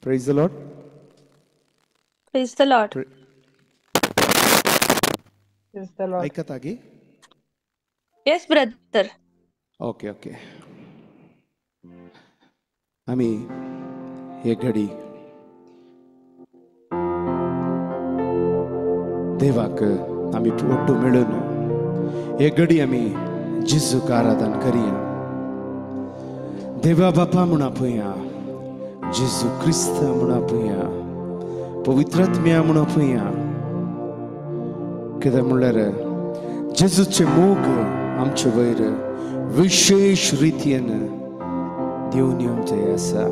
Praise the Lord. Praise the Lord. Praise the Lord. ऐकत आगे. Yes, brother. Okay. आम्ही हे घडी देवाक आम्ही पोट्टू मिळून हे घडी आम्ही जिजूक आराधन करूया. देवा बापा म्हणून आपुया, जिजू ख्रिस्त म्हणून आपुया, पवित्रात्म्या म्हणून आपुया. कित्याक म्हणल्यार जेजूचे मोग आमचे वयर विशेष रितीन देऊन येवंचे आसा.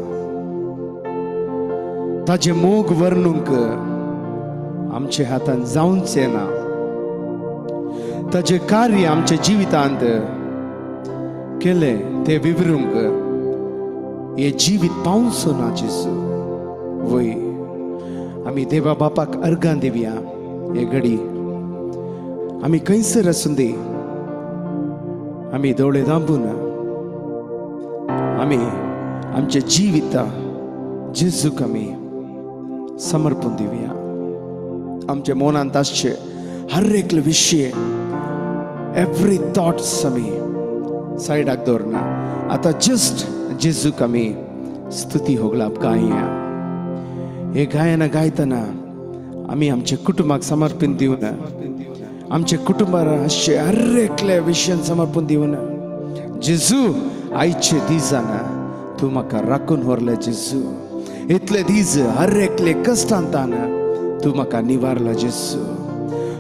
ताजे मोग वर्णूंक आमचे हातान जावंचे ना. ताजे कार्य आमच्या जिवितांत केले ते विवरूंक हे जीवित पावसो ना. जेजू वय आम्ही देवा बापाक अर्गां दिवया. हे घडी आम्ही खंयसर आसूं दी, आम्ही दोळे दांबून आम्ही आमचे जिविता जेजूक आम्ही समर्पण दिवया. आमच्या मनांत आसचे हर एक विषय, एवरी थॉट्स आम्ही सायडाक दवरना. आता जस्ट जेजूक आम्ही स्तुती होगलाप गायया. हे गायना गायतना आम्ही आमच्या कुटुंबाक समर्पण दिवन, आमच्या कुटुंबार असे हर एकल्या विशयान समर्पण दिवन. जेजू आयचे दिसान तू म्हाका राखून व्हरले. जेजू इतले दीस हर एकले कश्टांतान तू म्हाका निवारला. जेजू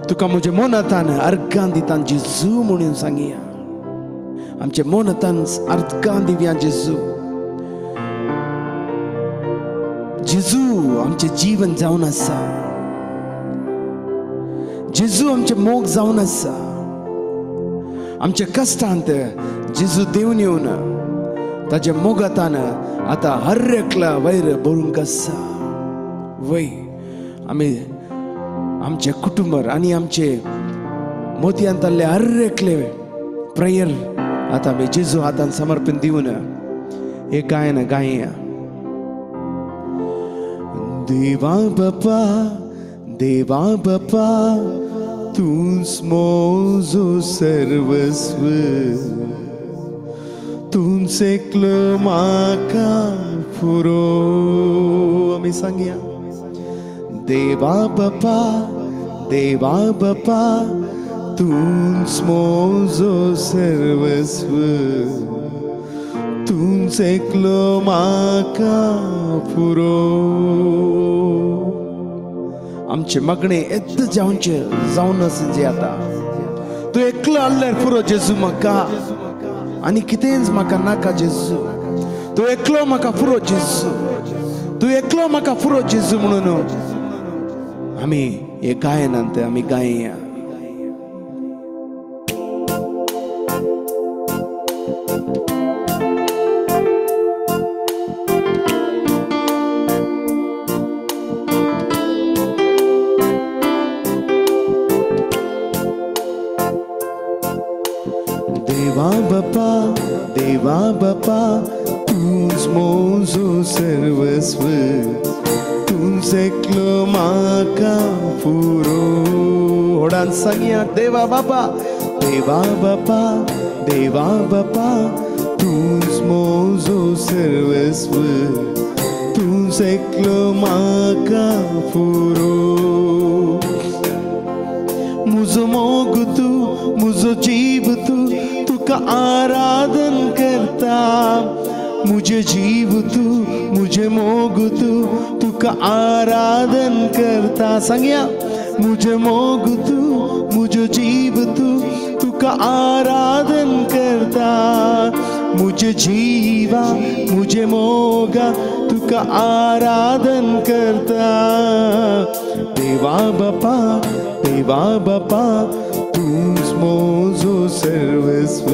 तुका म्हज्या मनांतान अर्गां दितान जेजू म्हणून सांगया. आमच्या मनांतान अर्गां दिवया. जेजू जेजू आमचे जीवन जावन आसा. जेजू आमचे मोग जावन आसा. आमच्या कश्टांत जेजू देवन येवन ताच्या मोगातान आता हर एकला वयर बरोवंक आसा. वय आमी आमचे कुटुंबार आनी आमचे मोतयांतले हर एकले प्रेयर आता आमी जेजू हातान समर्पण दिवन हे गायन गायया. देवा बापा, देवा बापा, तूच मोजो सर्वस्व. तूच एकलो म्हाका पुरो. आमी सांगया. देवा बापा, देवा बापा, तूच मोजो सर्वस्व. तूच एकलो म्हाका पुरो. आमचे मागणे येत जावचे जावन जे आता तू एकलो आसल्यार पुरो. जेजू म्हाका आनी कितेंच म्हाका नाका. जेजू तू एकलो म्हाका पुरो. जेजू तू एकलो म्हाका पुरो. जेजू म्हणून आमी हे गायनांत आमी गायया. देवा बापा, देवा बापा, तूच मोजो सर्वस्व. तूच एकलो म्हाका पुरो. होडान सांगया. देवा बापा, देवा बापा, देवा बापा, तूच मोजो सर्वस्व. तूच एकलो म्हाका पुरो. मुजो मोग तू, मुजो जीव तू, तुका आराधन करता. मुझे जीव तू, मुझे मोग तू, तुका आराधन करता. सांगया. मुझे मोग तू, मुझे जीव तू, तुका आराधन करता. मुझे जीवा, मुझे मोगा, तुका आराधन करता. देवा बापा, देवा बापा, तूच मोजो सर्वस्व.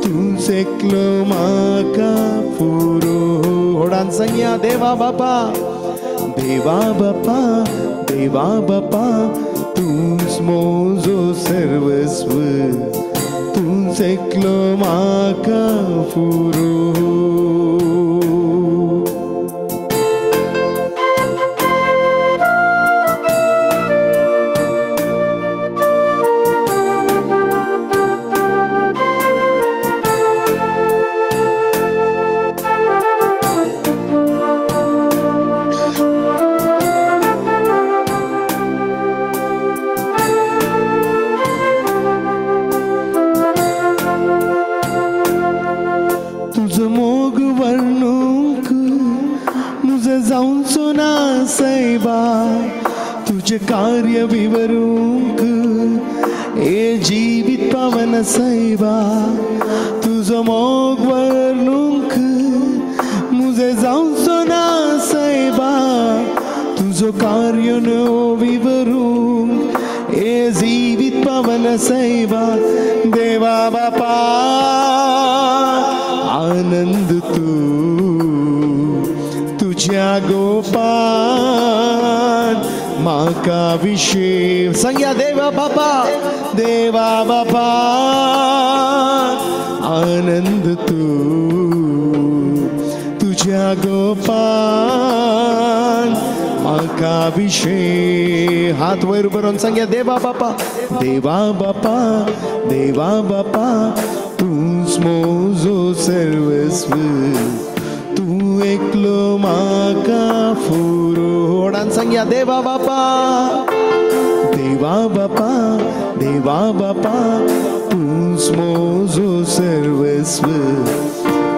तूच एकलो म्हाका पुरो. होडान सांगया. देवा बापा, देवा बापा, देवा बापा, तूच मोजो सर्वस्व. तूच एकलो म्हाका पुरो. सोना सैबा तुझे कार्य विवरूंक ए जीवित पावन सैबा तुझं मोग वर्णूंक मुझे जाऊन सोना सैबा तुझं कार्य न विवरूंक ए जीवित पावन सैबा देवा बापा आनंद तू तुझ्या गोपाल माका विषय संज्ञा देवा बापा आनंद तू तुझ्या गोपाल माका विषय हात वर करून संज्ञा देवा बापा तूच मोजो सर्वस्व तू एकलो माका फुरो होडान संज्ञा देवा बापा तूच मोजो सर्वस्व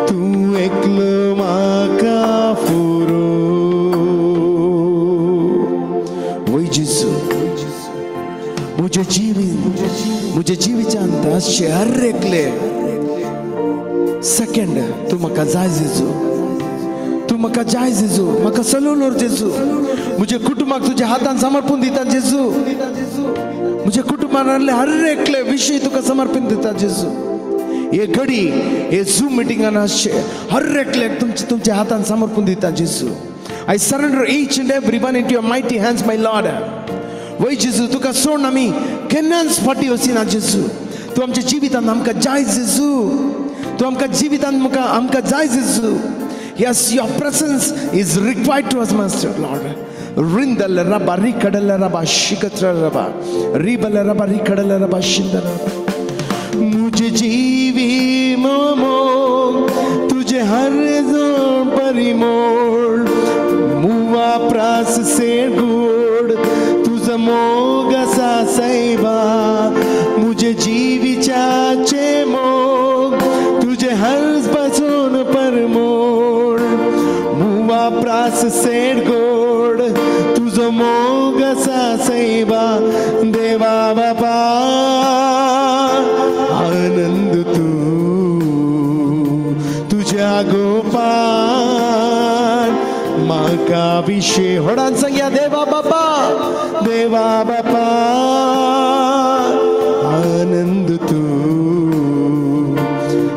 तू एकलो माका फुरो वै जेसू मुझे जीवित अंदाजचे हर एकले सेकंड तू म्हाका जाय जेजू तू म्हाका जाय जेजू म्हाका चलोवर जेजू मुझे कुटुंबाक तुझ्या हातान समर्पण दिता जेजू मुझे कुटुंबांतले हर एकले विषय तुका समर्पण दिता जेजू ये घडी ये झूम मीटिंगान आसचे हर एकले तुमच्या हातान समर्पण दिता जेजू I surrender each and every one into your mighty hands my Lord वै जेजू तुका सोडून आमी केन्नाच फाटी वचना जेजू तू आमच्या जिवितांत आमकां जाय जेजू तू आमकां जिवितांत आमकां जाय जेजू Yes, your presence is required to us, Master Lord. Rindal Rabba Rikadala Rabba Shikatra Rabba Ribala Rabba Rikadala Rabba Shindala मुझे जीवी मोमो तुझे हर जोन परिमोड मुवा प्रास से गोड तुझा मोग असा सैबा मुझे जीवी चाचे मोग तुझे हर बचोन परमोड मुवा प्रास से गोड तुझा मोग असा सैबा देवा बाबा आनंद तू तुझ्या गोपाल माका विषय होडान संज्ञा देवा बापा आनंद तू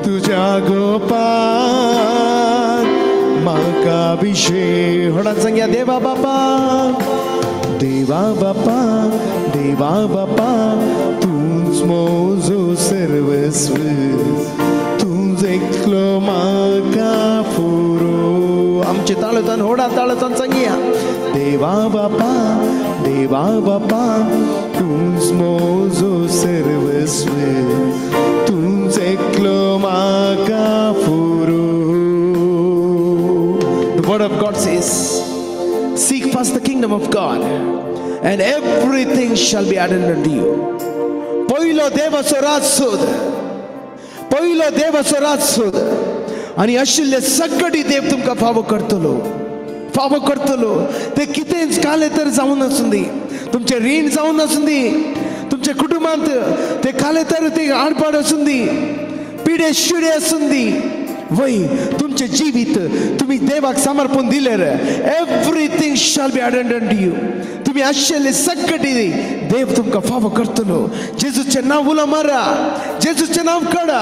तुझ्या गोपाल माका विषय होडान संज्ञा देवा बापा तूच मोजो सर्वस्व तूच एकलो माका फुरो आमचे ताळतान होडा ताळतान सांगिया देवा बापा तूच मोजो सर्वस्व तूच एकलो माका फुरो The word of God says seek first the kingdom of God and everything shall be added unto you पहिलो देवाचो राज सोद आणि आशिल्ले सगळी देव तुमकां फावो करतलो ते कितेंच काले तर जावन आसुंदी तुमचे रीण जावन आसुंदी तुमच्या कुटुंबांत ते काले तर ते आडपाड आसुंदी पिडे शिडे आसुंदी वय तुमचे जीवित तुम्ही देवाक समर्पण दिलेर everything shall be added unto you तुम्ही आशिल्ले सगळी देव तुमकां फावो करतलो जेजूचे नांव उलो मारा जेजूचे नांव काडा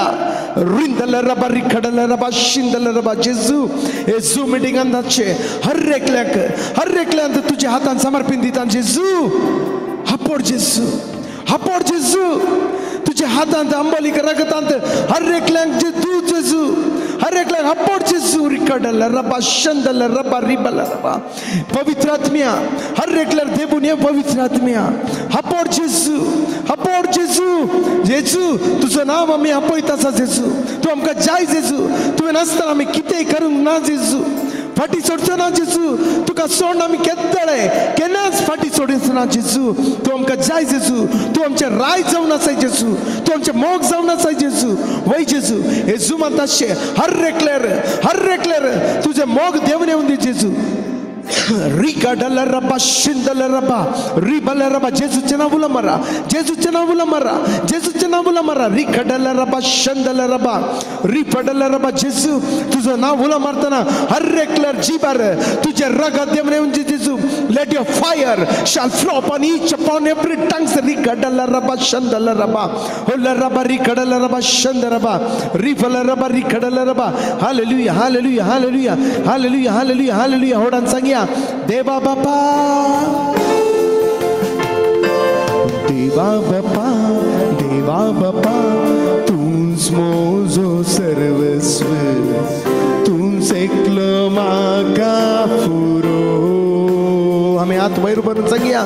रिंदल रबा रिखडल रबा शिंदल रबा जेजू हे झूम मिटिंगान जातचे हर एकल्याक तुझ्या हातान समर्पण दिता जेजू हापोड जेजू तुझ्या हातांत अंबलिक रगतांत हर एकल्याक जे तू जेजू हर एकल्याक हापोड जेजू रिखडल रबा शंदल रबा रिबल रबा पवित्र आत्म्या हर एकल्याक देबून ये पवित्र आत्म्या हापोड जेजू तुझं नाव आम्ही आपयता आसा जेजू तू आमकां जाय जेजू तुवें नासतना आमी कितेंय करूंक ना जेजू फाटी सोडचो ना जेजू तुका सोडून आमी केन्नाय केन्नाच फाटी सोडचो ना जेजू तू आमकां जाय जेजू तू आमचे राय जावन आसाय जेजू तू आमचे मोग जावन आसाय जेजू वय जेजू हे जुमांत आसचे हर एकल्यार तुझे मोग देवन येवन दी जेजू Rikadalaraba shindalaraba ribalaraba Jesuच्या नावाला मारा Jesuच्या नावाला मारा Jesuच्या नावाला मारा Rikadalaraba shandalaraba ripadalaraba Jesu तुझं नावाला मारताना हर एकलर जीबार तुझ्या रगात देवने म्हणजे Jesu let your fire shall flow upon each upon every tongue Rikadalaraba shandalaraba holaraba rikadalaraba shandaraba ribalaraba rikadalaraba hallelujah hallelujah hallelujah hallelujah hallelujah hallelujah होडान सांगिया देवा बापा देवा बापा देवा बापा तूच मोजो सर्वस्व तूच एकलो माका पुरो आम्ही हात वैर भरून सांगिया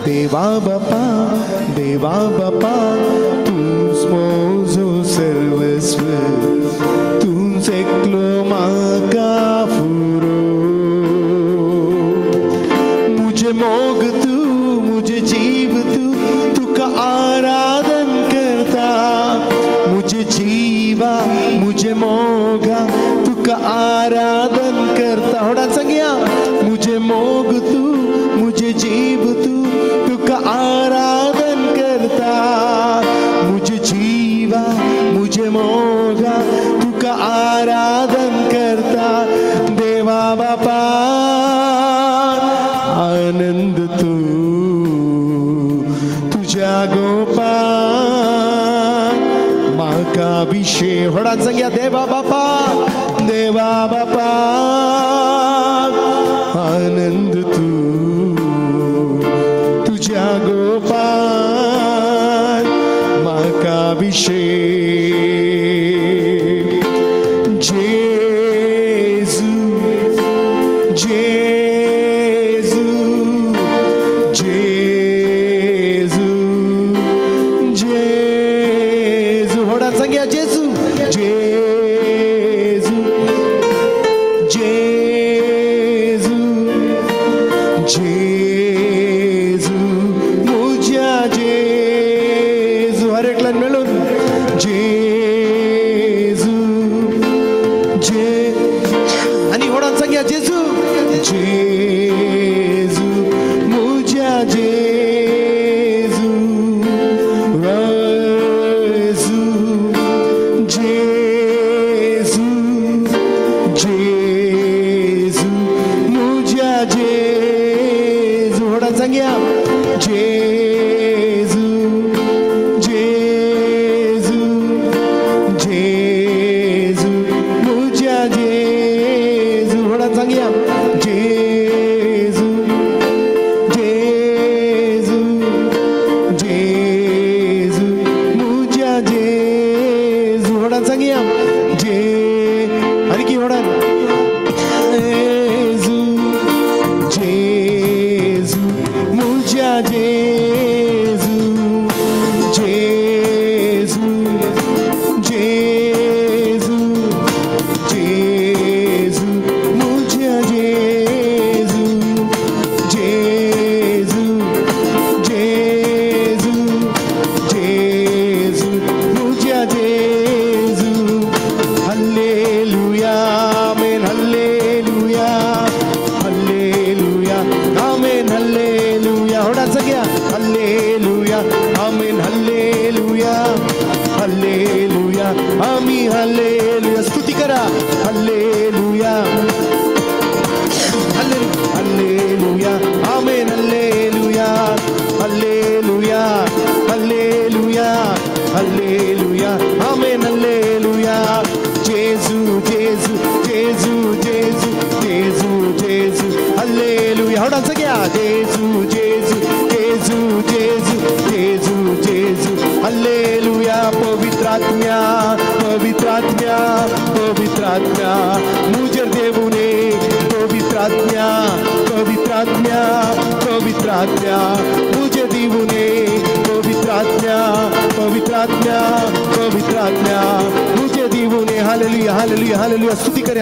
देवा बापा तूच मोजो सर्वस्व तूच एकलो माका पुरो मोग तू मुझे जीव तू का आराधन करता मुझे जीवा मुझे मोगा तू का आराधन करता होड़ा संगिया मुझे मोग तू मुझे जीव तू का आराधन करता मुझे जीवा मुझे मोगा तू का आराधन करता देवा बापा आनंद तू तुझ्या गोपाल माका विषय होडा संग्या देवा बापा आनंद तू तुझ्या गोपाल माका विषय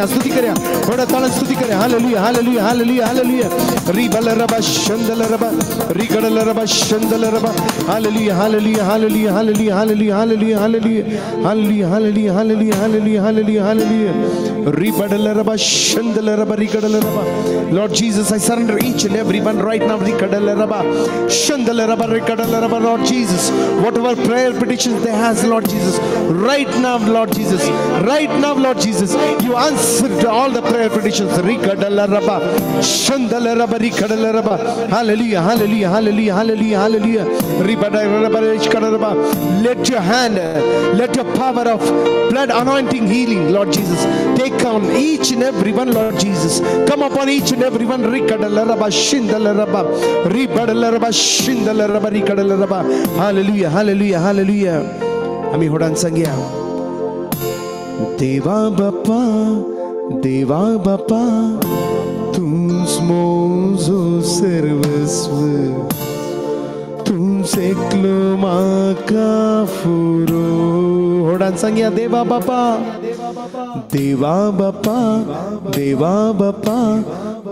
स्तुति करें थोड़ा ताला स्तुति करें हालेलुया हालेलुया हालेलुया हालेलुया रिबलरबा शंदलरबा रिगडलरबा शंदलरबा hallelujah hallelujah hallelujah hallelujah hallelujah hallelujah hallelujah hallelujah hallelujah hallelujah hallelujah hallelujah Ribadalaraba, Shandalaraba, Rikadalaraba. Lord Jesus, I surrender each and every one right now. Rikadalaraba, Shandalaraba, Rikadalaraba. Lord Jesus, whatever prayer petitions they has, Lord Jesus, right now, Lord Jesus, right now, Lord Jesus, you answered all the prayer petitions. Rikadalaraba, Shandalaraba, Rikadalaraba. Hallelujah, hallelujah, hallelujah, hallelujah, hallelujah. Ribadalaraba, Rikadalaraba. Let your hand, let your power of blood anointing healing, Lord Jesus, take on each and every one, Lord Jesus. Come upon each and every one. Rikadalaraba, Shindalaraba, Ribadalaraba, Shindalaraba, Rikadalaraba. Hallelujah, hallelujah, hallelujah. Ami hodan sangya. Deva Bapa, तुझमो सर्वस्व तुमसे क्लोमा काफुरो होडान सांगया देवा बापा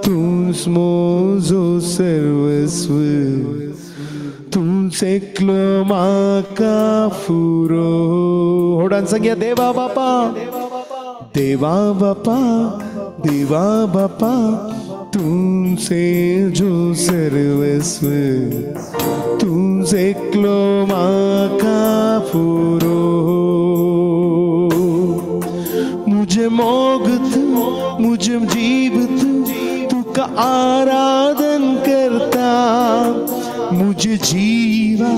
तुझमो सर्वस्व तुमसे क्लोमा काफुरो होडान सांगया देवा बापा तुमसे जो सर्वस्व तुमसे क्लोमा काफुरो मुझे मोगत मुझे जीवत तू का आराधन करता मुझे जीवा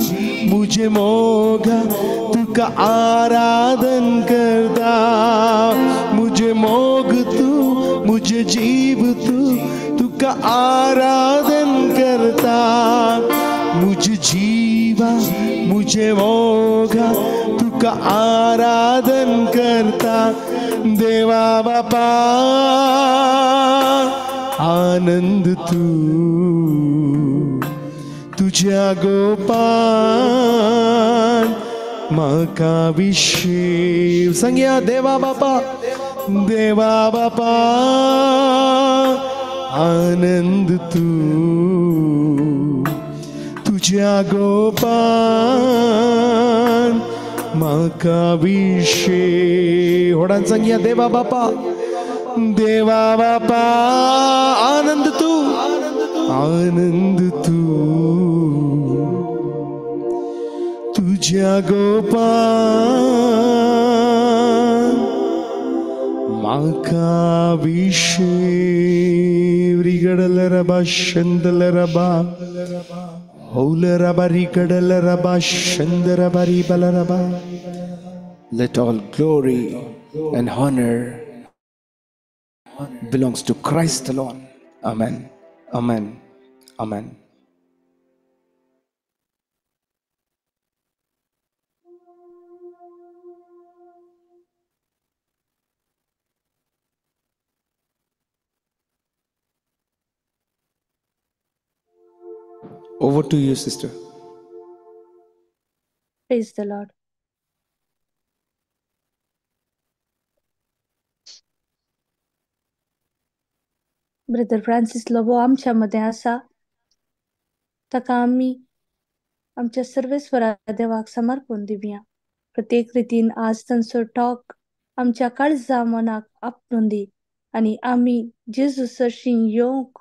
मुझे मोगा तू का आराधन करता मुझे मोग तू मुझे जीव तू का आराधन करता मुझे जीवा मुझे मोगा तू का आराधन करता देवा बापा आनंद तू तुझ्या गोपाल माका विषय संज्ञा देवा बापा आनंद तू तुझ्या गोपाल माका विषय होडान संज्ञा देवा बापा आनंद तू तुझ्या गोपाल माका विषय रिगडलरबा शंदलरबा हौलरबा रिगडलरबा शंदरबा रिबलरबा. Let all glory and honor belongs to Christ alone. Amen. Amen. Amen. Over to you, sister. Praise the Lord. Brother Francis Lobo आमच्यामध्ये असा ताका आमी आमच्या सर्वेस्वरा देवाक समर्पण दिवया. प्रत्येक रितीन आज तांचो टॉक आमच्या काळजा मनाक आपणून दी आणि आमी जेजू सरशीं येवंक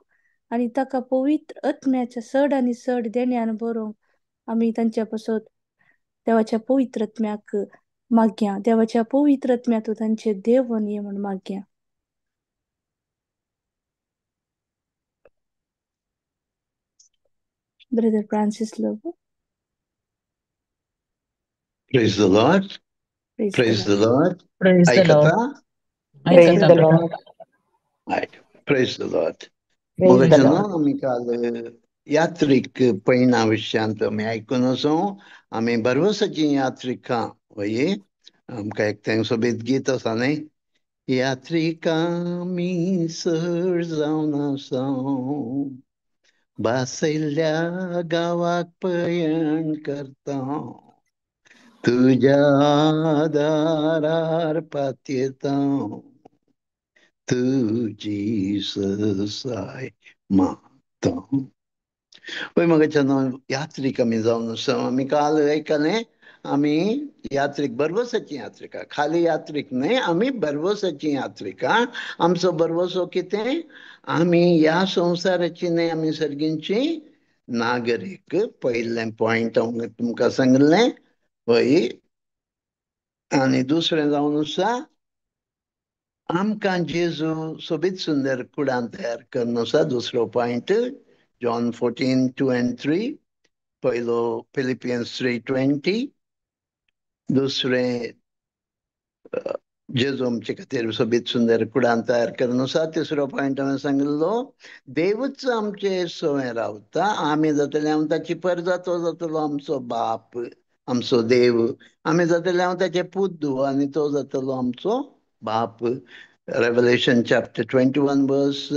आणि ताका पवित्र आत्म्याच्या चड आनी चड देण्यान भरोवंक आमी तांच्या पासत देवाच्या पवित्र आत्म्याक मागया. देवाच्या पवित्र आत्म्यातून तांचे देव बनुया म्हूण मागया. Brother Francis Lobo. Praise the Lord. Praise the Lord. Praise the Lord. Aikata. Praise the Lord. Right. Praise the Lord. Praise the Mogajano Lord. आम्ही काल यात्रिक पैना विषयांत आम्ही ऐकून असो आम्ही बरवसाची यात्रिका वये आमकां एकट्यांक सोबीत गीत आसा न्ही यात्रिका मी सर जावन आसा बासयल्ल्या गावाक पयण करता तुझ्या दारार पातयेता तुझी ससाय मागता पळय म्हाका यात्रीक आमी जावन आसा आमी काल आयकलें आमी यात्रीक बरवसाची यात्रिका, खाली यात्रीक न्हय, आमी बरवसाची यात्रिका. आमचो बरवसो कितें? आमी ह्या संवसाराची न्हय, आमी सर्गींची नागरीक. पयलें पॉइंट हांव तुमकां सांगलें हय. आनी दुसरें जावन आसा, आमकां जेजू सोबीत सुंदर कुडान तयार करून आसा. दुसरो पॉइंट जॉन 14:2-3. पयलो फिलिपियन्स 3:20. दुसरें जेजू आमचे खातीर सोबीत सुंदर कुडान तयार करून आसा. तिसरो पॉइंट हांवें सांगिल्लो, देवूच आमचे सवय रावता, आमी जातले हांव ताची परजा, तो जातलो आमचो बाप, आमचो देव. आमी जातले हांव ताचे पुत आनी तो जातलो आमचो बाप. रेवलेशन चॅप्टर 21 वर्स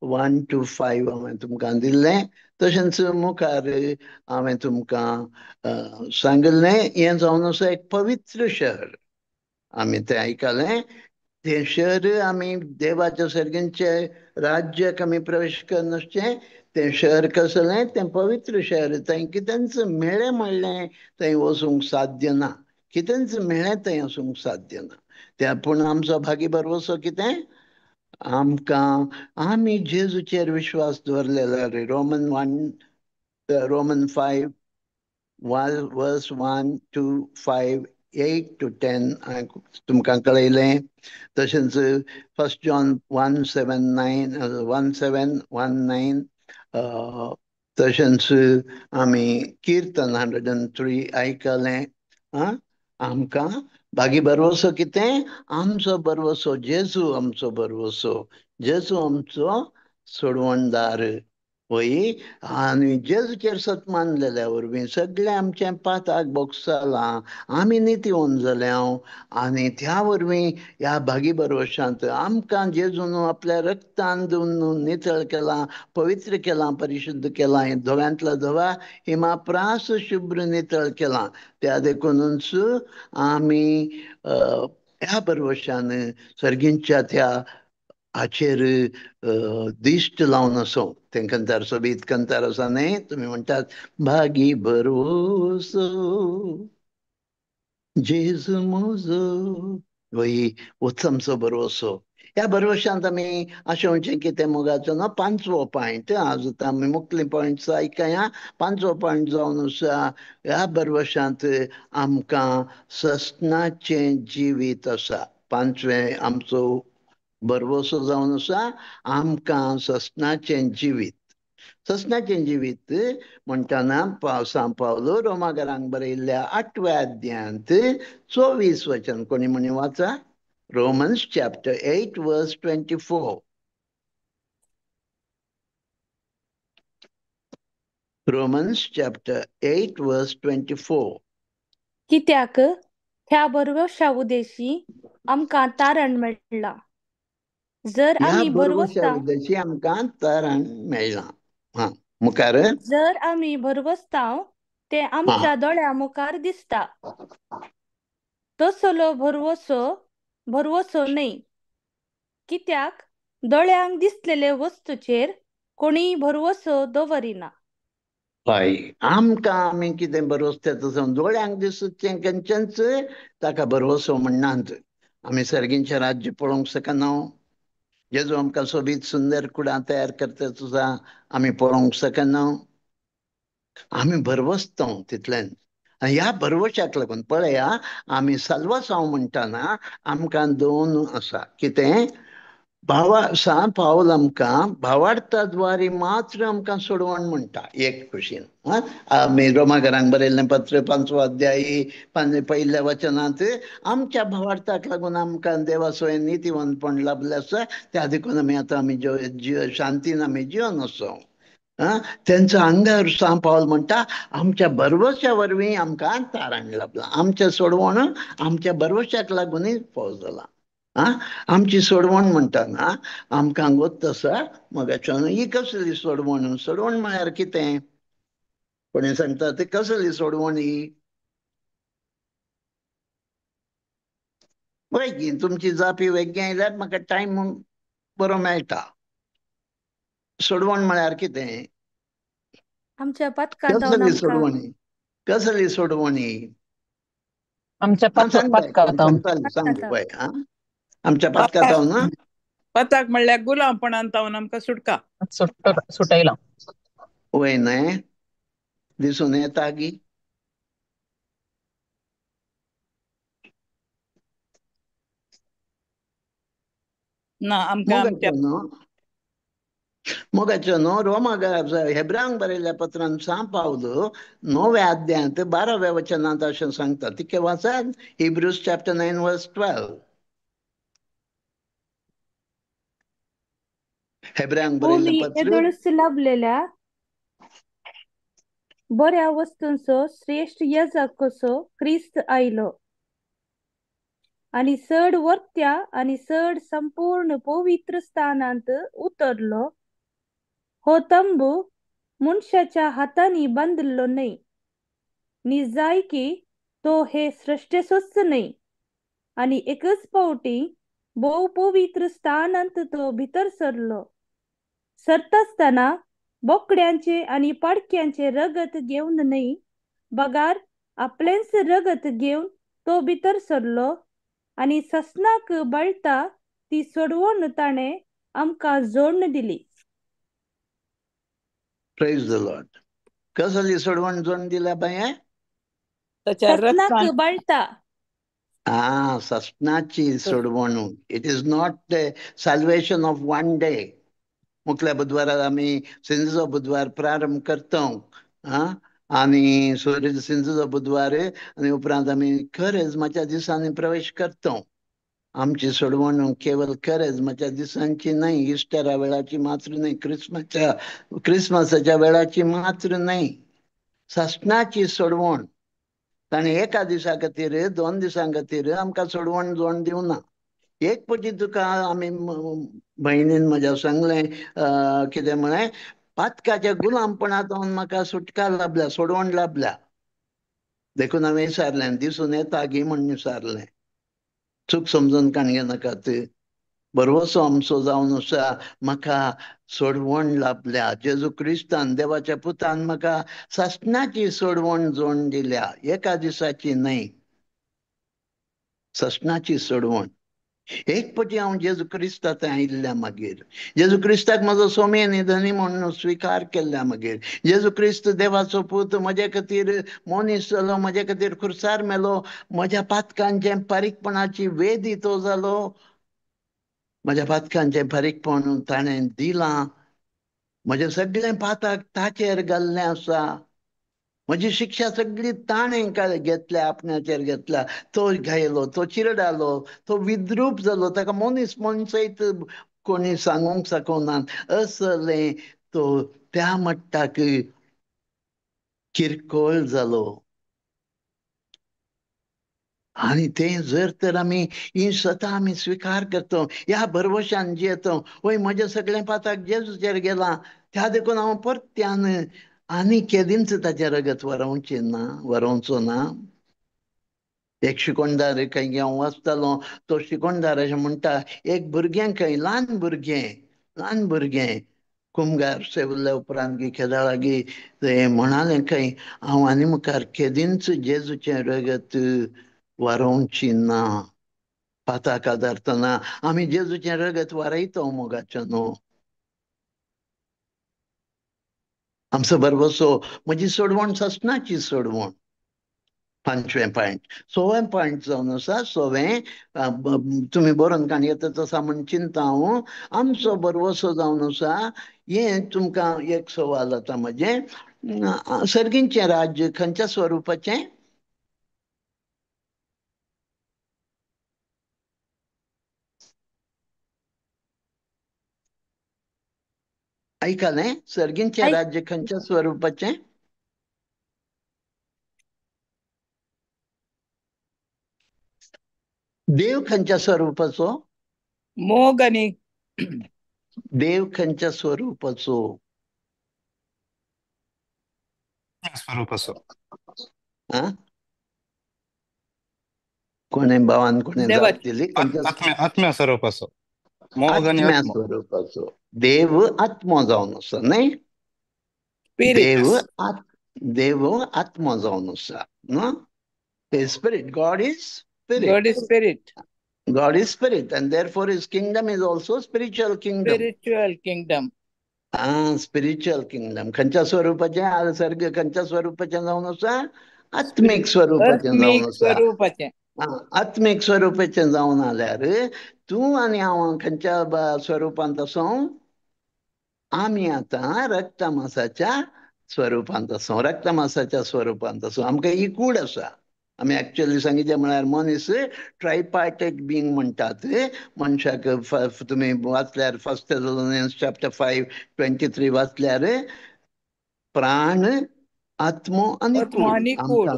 1-5 हांवें तुमकां दिल्लें. तशेंच मुखार हांवें तुमकां सांगिल्लें, हें जावन आसा एक पवित्र शहर. आमी तें आयकलें. तें शहर आमी देवाच्या सर्गींचे राज्याक आमी प्रवेश करनासचें. तें शहर कसलें? तें पवित्र शहर. थंय कितेंच मेळ्ळें म्हणलें थंय वचूंक साध्य ना. कितेंच मेळ्ळें थंय वचूंक साध्य ना. त्या पूण आमचो भागी बरवसो कितें? आमकां आमी जेजूचेर विश्वास दवरलेलो. रोमन 5 verse 1-5, 8-10 तुमकां कळयलें. तशेंच 1 John 1:7-9. तशेंच आमी कीर्तन 103 आयकलें. आमकां भागी बरवसो कितें? आमचो बरवसो जेजू, आमचो बरवसो जेजू, आमचो सोडवणदार. वय. आनी जेजूचेर सत मानलेल्या वरवीं सगळें आमचें पाताक बोगसालां, आमी नितीवंत जाल्यां. आनी त्या वरवीं ह्या भागी बरवशांत आमकां जेजून आपल्या रक्तान धुवन नितळ केलां, पवित्र केलां, परिशुध्द केलां. हे धव्यांतलो धवा हिमाप्रास शुभ्र नितळ केलां. त्या देखूनच आमी ह्या बरवशान सर्गींच्या त्या हाचेर दिश्ट लावन असो. तें कंतार सोबीत कंतार आसा न्ही, तुमी म्हणटात, भागी बरवसो जेजू म्हजो. वय, होच आमचो बरवसो. ह्या बरवशांत आमी आशेवचें कितें मोगाचो ना. 5वो पॉइंट, आज आमी मुखले पॉइंट्स आयकया. 5वो पॉइंट जावन आसा, ह्या बरवशांत आमकां ससनाचें जिवीत आसा. 5वें आमचो बरवसो जावन आसा, आमकां ससनाचें जिवीत. ससनाचें जिवीत म्हणटाना सांत पावलो रोमाकारांक बरयल्ल्या 8व्या अध्यायांत 24 वचन कोणी म्हणी वाचा. रोमन्स चॅप्टर 8 वर्स 24. रोमन्स चॅप्टर 8 वर्स 24. कित्याक ह्या बरवशा उदेशी आमकां तारण मेळ्ळां. जर ह्या आमी बरवशा भरवसता उद्देशी आमकां तारण मेळ्ळां. मुखार जर आमी भरवसताव ते आमच्या दोळ्या मुखार दिसता, तसलो भरवसो न्हय. कित्याक दोळ्यांक दिसलेले वस्तूचेर कोणीय भरवसो दवरिना. हय, आमकां आमी कितें बरवसतात दोळ्यांक दिसचें खंयचेंच ताका बरवसो म्हणनात. आमी सर्गींचें राज्य पळोवंक शकना. जेजू आमकां सोबीत सुंदर कुडां तयार करता सुद्दां आमी पळोवंक शकना. आमी बरवसतां तितल्यान. ह्या बरवशाक लागून पळया, आमी साल्वासांव म्हणटाना आमकां 2 आसा. कितें? सांत पावल आमकां भावार्थाद्वारे मात्र आमकां सोडवण म्हणटा एक कुशीन. आमी रोमाकारांक बरयल्लें पत्र 5वो अध्याय पयल्या वचनांत आमच्या भावार्थाक लागून आमकां देवा सोय नितीवंतपण लाभलें आसा. त्या देखून आमी शांतीन आमी जिवन आसो. त्यांच्या अंगार सांत पावल म्हणटा, आमच्या बरवशा वरवीं आमकां तारण लाभलां. आमचें सोडवण आमच्या बरवशाक लागूनच फावो जालां. आमची सोडवण म्हणटाना आमकां गोत आसा मोगाच्यान, ही कसली सोडवण? सोडवण म्हळ्यार कितें? कोणी सांगता ती कसली सोडवण ही? पळय, तुमची जापी वेगळी आयल्यार म्हाका टायम बरो मेळटा. सोडवण म्हळ्यार कितें? आमच्या पथकांत जावन कसली आमकां सोडवणी? कसली सोडवणी? आमच्या सांग बाय कोण पातकावता सांगताली सांग पातकाताव. बाय आमच्या पातकात पताक हांव ना पताक म्हणल्यार गुलामपणांत तावन आमकां सुटका. सुटयला वय न्हय दिसून येता गी ना आमकां आमच्या मोगाचो न्हू हेब्रांक बरयल्या पत्रांत पावल 9व्या अध्यायांत 12व्या वचनांत अशें सांगता. तिके वाचात हिब्रूज चॅप्टर 9 वर्स 12. हेब्रांक बरयल्लें भूमी पत्र येदोळस लाभलेल्या बऱ्या वस्तूंचो श्रेष्ठ याजक कसो ख्रिस्त आयलो आणि चड वर्त्या आणि चड संपूर्ण पवित्र स्थानांत उतरलो. हो तंबू मनशाच्या हातांनी बांधलो नाही, निजाय की तो हे सृष्टेचोच नाही. आणि एकच पावटी बहु पवित्र स्थानांत तो भितर सरतासतना बोकड्यांचे आणि पाडक्यांचे रगत घेऊन नाही, बगार आपलेच रगत घेऊन तो भितर सरलो. आणि ससनाक बळता ती सोडवून ताणे आमकां जोडून दिली. Praise the Lord. कसली सोडवण जोडून दिल्या बाये ताच्या ससनाक रक्तान बळता ससनाची सोडवण. It is not the salvation of one day. मुखल्या बुधवारात आम्ही सिंधूचो बुधवार प्रारंभ करता आणि सिंधूचो बुधवार आणि उपरांत आम्ही खरेजमाच्या दिसांनी प्रवेश करता. आमची सोडवण केवळ खरेजमाच्या दिसांची नाही, इस्टरा वेळाची मात्र नाही, क्रिसमसाच्या वेळाची मात्र नाही, ससनाची सोडवण. ताणें एका दिसा खातीर 2 दिसां खातीर आमकां सोडवण जोडून दिवना. एक पटी तुका आमी भयणीन म्हज्या सांगलें कितें म्हळें, पातकाच्या गुलामपणांतून म्हाका सुटका लाभल्या, सोडवण लाभल्या. देखून हांवें विचारलें, दिसून येता गी म्हणून विचारलें. चूक समजून काणये नाकात. बरवसो आमचो जावन आसा, म्हाका सोडवण लाभल्या. जेजू क्रिस्तान देवाच्या पुतान म्हाका ससनाची सोडवण जोडून दिल्या, एका दिसाची न्हय, ससनाची सोडवण. एक पटी हांव जेजू क्रिस्तांत आयिल्ल्या मागीर, जेजू क्रिस्ताक म्हजो सोमे निधनी म्हणून स्विकार केल्ल्या मागीर, जेजू क्रिस्त देवाचो पूत म्हजे खातीर मनीस जालो, म्हजे खातीर खुर्सार मेलो, म्हज्या पातकांचे फारीकपणाची वेदी तो जालो, म्हज्या पातकांचे फारीकपण ताणें दिलां. म्हजें सगळें पातक ताचेर घाल्लें आसा. म्हजी शिक्षा सगळी ताणें घेतल्या, आपणाचेर घेतल्या. तो घायलो, तो चिरडालो, तो विद्रूप जालो, ताका मनीस म्हूण सयत कोणी सांगूंक शकनात असलें तो त्या मट्टाक किरकोळ जालो. आणि तें जर तर आमी ही स्वता आमी स्विकार करता, ह्या भरवशान जियेता, वय म्हजें सगळें पातक जेजूचेर गेलां, त्या देखून हांव परत्यान आनी केदींच ताचें रगत वरोवचो ना. एक शिकोणदार खंय हांव वाचतालो, तो शिकोणदार अशें म्हणटा, एक भुरगें खंय ल्हान भुरगें कुमगार सेवल्या उपरांत केदां लागीं ते म्हणालें खंय, हांव आनी मुखार केदींच जेजूचें रगत वारोवची ना. पाताक आदारतना आमी जेजूचें रगत वारयता मोगाचें न्हू. आमचो बरवसो म्हजी सोडवण ससनाची सोडवण. 5वें पॉयंट. 6वें पॉयंट जावन आसा, 6वें तुमी बरोवन काणयेता तसा म्हण चिंता हांव. आमचो बरवसो जावन आसा, हें तुमकां एक सवाल आतां म्हजें, सर्गींचें राज्य खंयच्या स्वरुपाचें? आयकलें? सर्गींचें राज्य खंयच्या स्वरुपाचें? देव खंयच्या स्वरुपाचो? मोग आनी देव खंयच्या स्वरुपाचो? स्वरूपाचो. कोणें भावान कोणें जाप देवाची दिली? आत्म्या स्वरूपाचो. मोग आणि आत्म्या आत्मो. स्वरुपाचो. देव आत्मो जावन आसा न्हय? स्पिरीट. देव आत्मो जावन आसा न्हू. His spirit. God is spirit. God is spirit. God is spirit, and therefore his kingdom is also spiritual kingdom. Spiritual kingdom. Spiritual kingdom खंयच्या स्वरूपाचे सर्ग खंयच्या स्वरूपाचे जावन आसा आत्मीक स्वरूपाचे जावन आत्मिक आसा स्वरूपाचे. आत्मीक स्वरूपाचे जावन आल्यार तूं आनी हांव खंयच्या स्वरूपांत आसो आमी आता रक्तमांसाच्या स्वरूपांत आसो रक्तमांसाच्या स्वरूपांत आसो आमकां ही कूड आसा आमी एक्चुअली सांगितलें म्हळ्यार मनीस ट्रायपार्टेट बींग म्हणटात मनशाक तुमी वाचल्यार फर्स्ट थेसलोनियन्स चॅप्टर 5:23 वाचल्यार प्राण आत्मो आनी आत्मा आणि कूड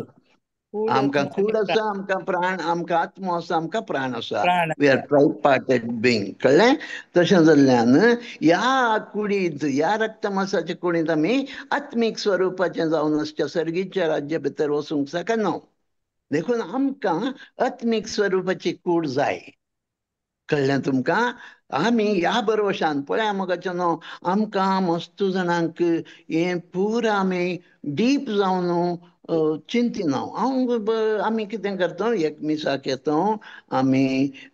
कूड. आमकां आत्मा कूड आणि आसा आमकां प्राण आमकां आत्मो आसा आमकां प्राण आसा प्राण वी आर आसा. ट्रायपार्टेड बींग कळ्ळें तशें जाल्ल्यान ह्या कुडींत ह्या रक्तमांसाच्या कुडींत आमी आत्मीक स्वरूपाचें जावन आसच्या सर्गीच्या राज्या भितर वचूंक शकना देखून आमकां आत्मीक स्वरूपाची कूड जाय कळ्ळें तुमकां आमी ह्या भरवशान पळया मोगाचें न्हू आमकां मस्त जाणांक हें पुरा आमी डीप जावन चिंतिना आमी कितें करता एक मिसाक येता आमी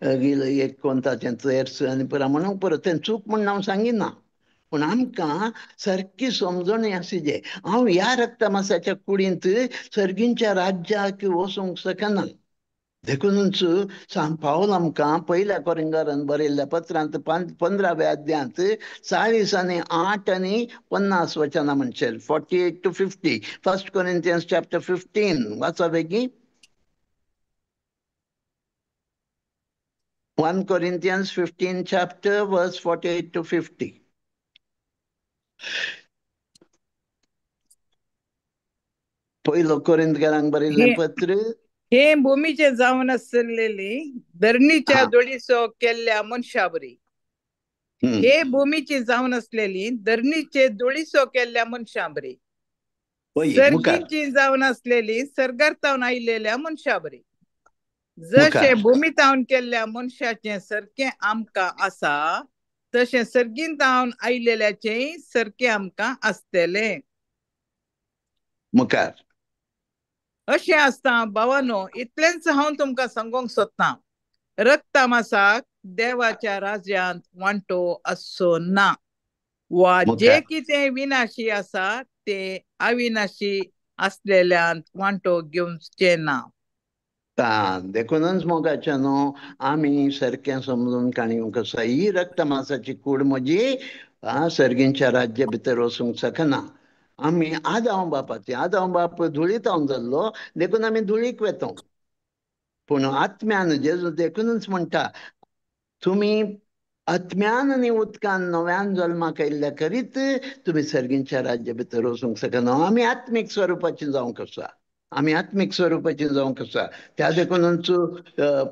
एक कोंताचें तेर्स आनी पुरा म्हणून परत तें चूक म्हणून हांव सांगिना पूण आमकां सारकी समजणी आसचे हांव ह्या रक्तमांसाच्या कुडींत सर्गींच्या राज्याक वचूंक शकना देखूनच सांत पावल आमकां पयल्या कोरिंथांत बरयल्ल्या पत्रांत 15व्या अध्यायांत 40 आनी 8 आनी 50 वचनां म्हणचे 48 to 50 फर्स्ट कोरिंथियन्स चॅप्टर 15 वाचा बेगी 1 Corinthians 15 chapter verse 48 to 50 पहिलो कोरिंथकारांक बरयल्लें पत्र हे भूमीचे जावन आसलेली धरणीच्या हा. जोडीसो केल्ल्या मनशाबरी हे भूमीची जावन असलेली धरणीचे जोडीसो केल्ल्या मनशाबरी सर्गींची जावन असलेली सर्गार्थावन आयिल्ल्या मनशाबरी जशे भूमीतावन केल्ल्या मनशाचे सारखे आमकां आसा तशें सर्गींतावन आयिल्ल्याचे सारखे आमकां आसतले मुखार अशें आसता भावानो इतलेंच हांव तुमकां सांगूंक सोदतां रक्तमांसाक देवाच्या राज्यांत वांटो आसचो ना वा जे कितें विनाशी आसा ते अविनाशी आसलेल्यांत वांटो घेवचे ना देखूनच मोगाचें न्हू आमी सारकें समजून काणयोंक आसा ही रक्तमांसाची कूड म्हजी सर्गींच्या राज्या भितर वचूंक शकना आमी आदाम बाप धुळीतावन जाल्लो देखून आमी धुळीक वेतो पूण आत्म्यान जेजू देखूनच म्हणटा तुमी आत्म्यान आनी उदकान नव्यान जल्माक आयिल्ल्या करीत तुमी सर्गींच्या राज्या भितर वचूंक शकना आमी आत्मीक स्वरुपाची जावंक आसा आमी आत्मीक स्वरुपाची जावंक आसा त्या देखूनच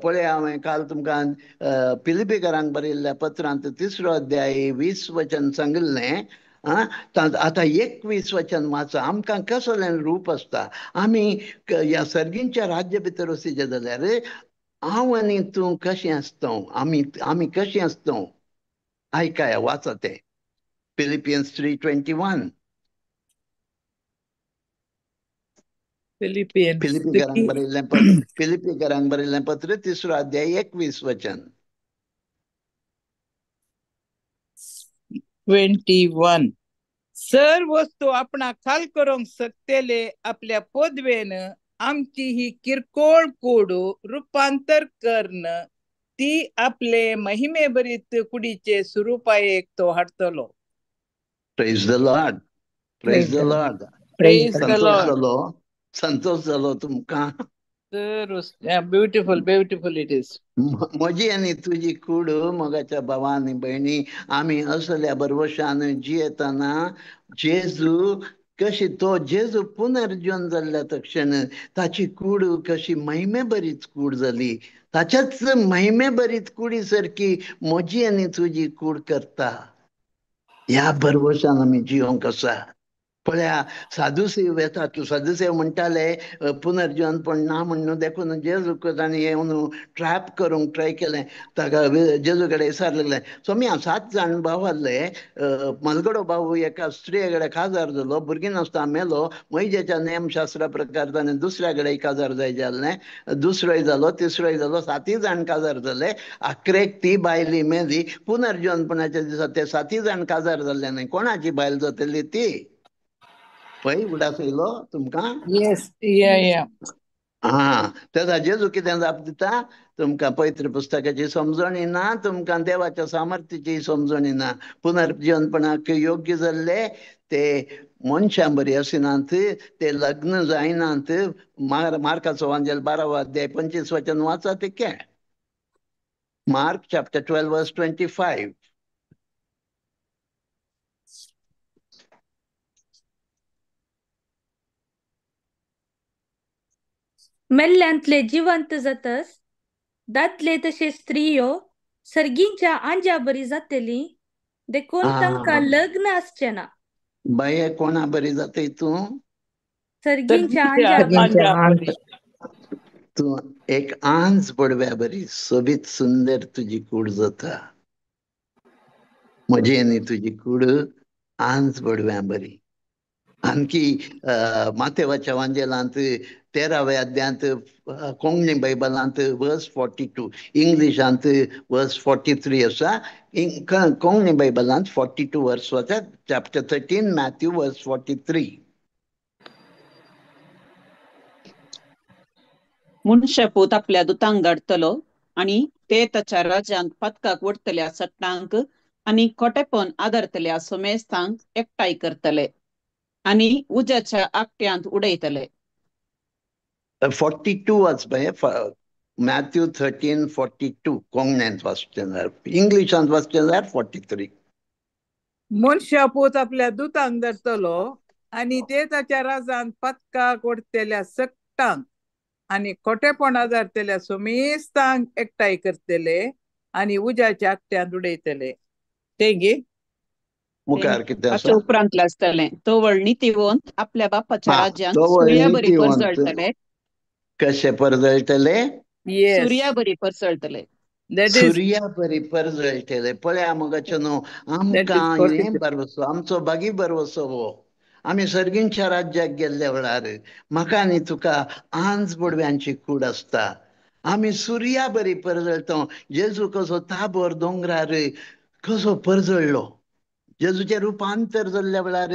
पळया हांवें काल तुमकां पिलिपिकारांक बरयल्ल्या पत्रांत 3रो अध्याय 20 वचन सांगिल्लें आतां 21 वचन वाचा आमकां कसलें रूप आसता आमी ह्या सर्गींच्या राज्या भितर वचचे जाल्यार हांव आनी तूं कशें आसता आमी कशें आसता आयकाया वाचा तें फिलिपियन्स 3:21 फिलिपिकारांक बरयल्लें पत्र 3रो अध्याय 21 वचन 21 सर वस्तू आपणा खाल करूंक शकतेले आपल्या पदवेन आमची ही किरकोळ कूड रूपांतर करण ती आपले महिमे भरीत कुडीचे स्वरूपायेक तो हाडतलो praise the Lord praise the Lord संतोष जालो तुमकां ब्युटिफुल इट इज म्हजी आनी तुजी कूड मोगाच्या भावा आनी भयणी आमी असल्या भरवशान जियेतना जेजू कशी तो जेजू पुनर्जीवन जाल्ल्या तक्षण ताची कूड कशी महिमे बरीच कूड जाली ताच्याच महिमे बरीत कुडी सारकी म्हजी आनी तुजी कूड करता ह्या भरवशान आमी जियोंक आसा पळया साधुसेव येतात तू साधुसेव म्हणटाले पुनर्जन्मपण ना म्हणून देखून जेजू तांणी येवन ट्रॅप करूंक ट्राय केलें ताका जेजू कडेन विचारलें स्वामी हांव 7 जाण भाव आहले मलगडो भाव एका स्त्रिये कडेन काजार जालो भुरगीं नासतना मेलो मैजेच्या नेमशास्त्रा प्रकार ताणें दुसऱ्या कडेन काजार जाय जाल्लें दुसरोय जालो तिसरोय जालो 7 जाण काजार जाले आखरेक ती बायली मेली पुनर्जन्मपणाच्या दिसा ते 7 जाण काजार जाल्ले न्हय कोणाची बायल जातली ती पळय उडास येयलो तुमकां येस या हा तेन्ना जेजू कितें जाप दिता तुमकां पवित्र पुस्तकाची समजण येना तुमकां देवाच्या सामर्थ्याची समजण येना पुनर्जन्मपणाक योग्य जाल्ले ते मनशां बरी आसिनात ते लग्न जायनात मार्काचो वांजेल 12 अध्याय 25 वचन वाचा ते के मार्क चॅप्टर 12 वर्स 25 मेल्ल्यांतले जिवंत जातस दादले तशे स्त्रियो सर्गींच्या आंज्या बरी जातली देखून तांकां लग्न आसचें ना बाये कोणा बरी जाता तूं सर्गींच्या आंज्या आंज्या आंज्या तू एक आंज पडव्या बरी सोबीत सुंदर तुझी कूड जाता म्हजी न्ही तुझी कूड आंज पडव्या बरी आणखी माथेवाच्या वांजेलांत 13व्या अध्यायांत कोंकणी बायबलांत वर्स 42 इंग्लिशांत वर्स 43 आसा कोंकणी बायबलांत 42 वर्स वाचा चॅप्टर 13 मॅथ्यू वर्स 43 मुनशेपूत आपल्या दुतांक धाडटलो आणि ते ताच्या राज्यांत पदकाक ओडतल्या सट्टांक आणि खोटेपण आदरतल्या सोमेस्तांक एकठांय करतले आणि उज्याच्या आकट्यांत उडयतले 42 वाच पळय मॅथ्यू 13:42 कोंकण्यात वाचचें जाल्यार इंग्लिशांत वाचचें जाल्यार 43 मनशा पोत आपल्या दुतांक धरतलो आणि ते ताच्या राजांत पदकाक ओडतेल्या सक्टांक आणि खोटेपणा धरतेल्या सोमेस्तांक एकठांय करतले आणि उज्याच्या आकट्यांत उडयतले तेंगे मुखार कितें ताच्या आसा उपरांतले आसतले तवळ नितीवंत आपल्या बापाच्या राज्यांत तोवळ सुर्या बरी नितीवंत परजळतले कशे परजळटले येस सुर्या बरी परसळतले दॅट इज सुर्या बरी परजळटले पळया मोगाचे न्हू आमकां हें बरवसो आमचो बागी बरवसो हो आमी सर्गींच्या राज्याक गेल्ल्या वेळार म्हाका आनी तुका आंज पडव्यांची कूड आसता आमी सुर्या बरी परजळटा जेजू कसो ताबोर दोंगरार कसो परजळ्ळो जेजूचे रुपांतर जाल्ल्या वेळार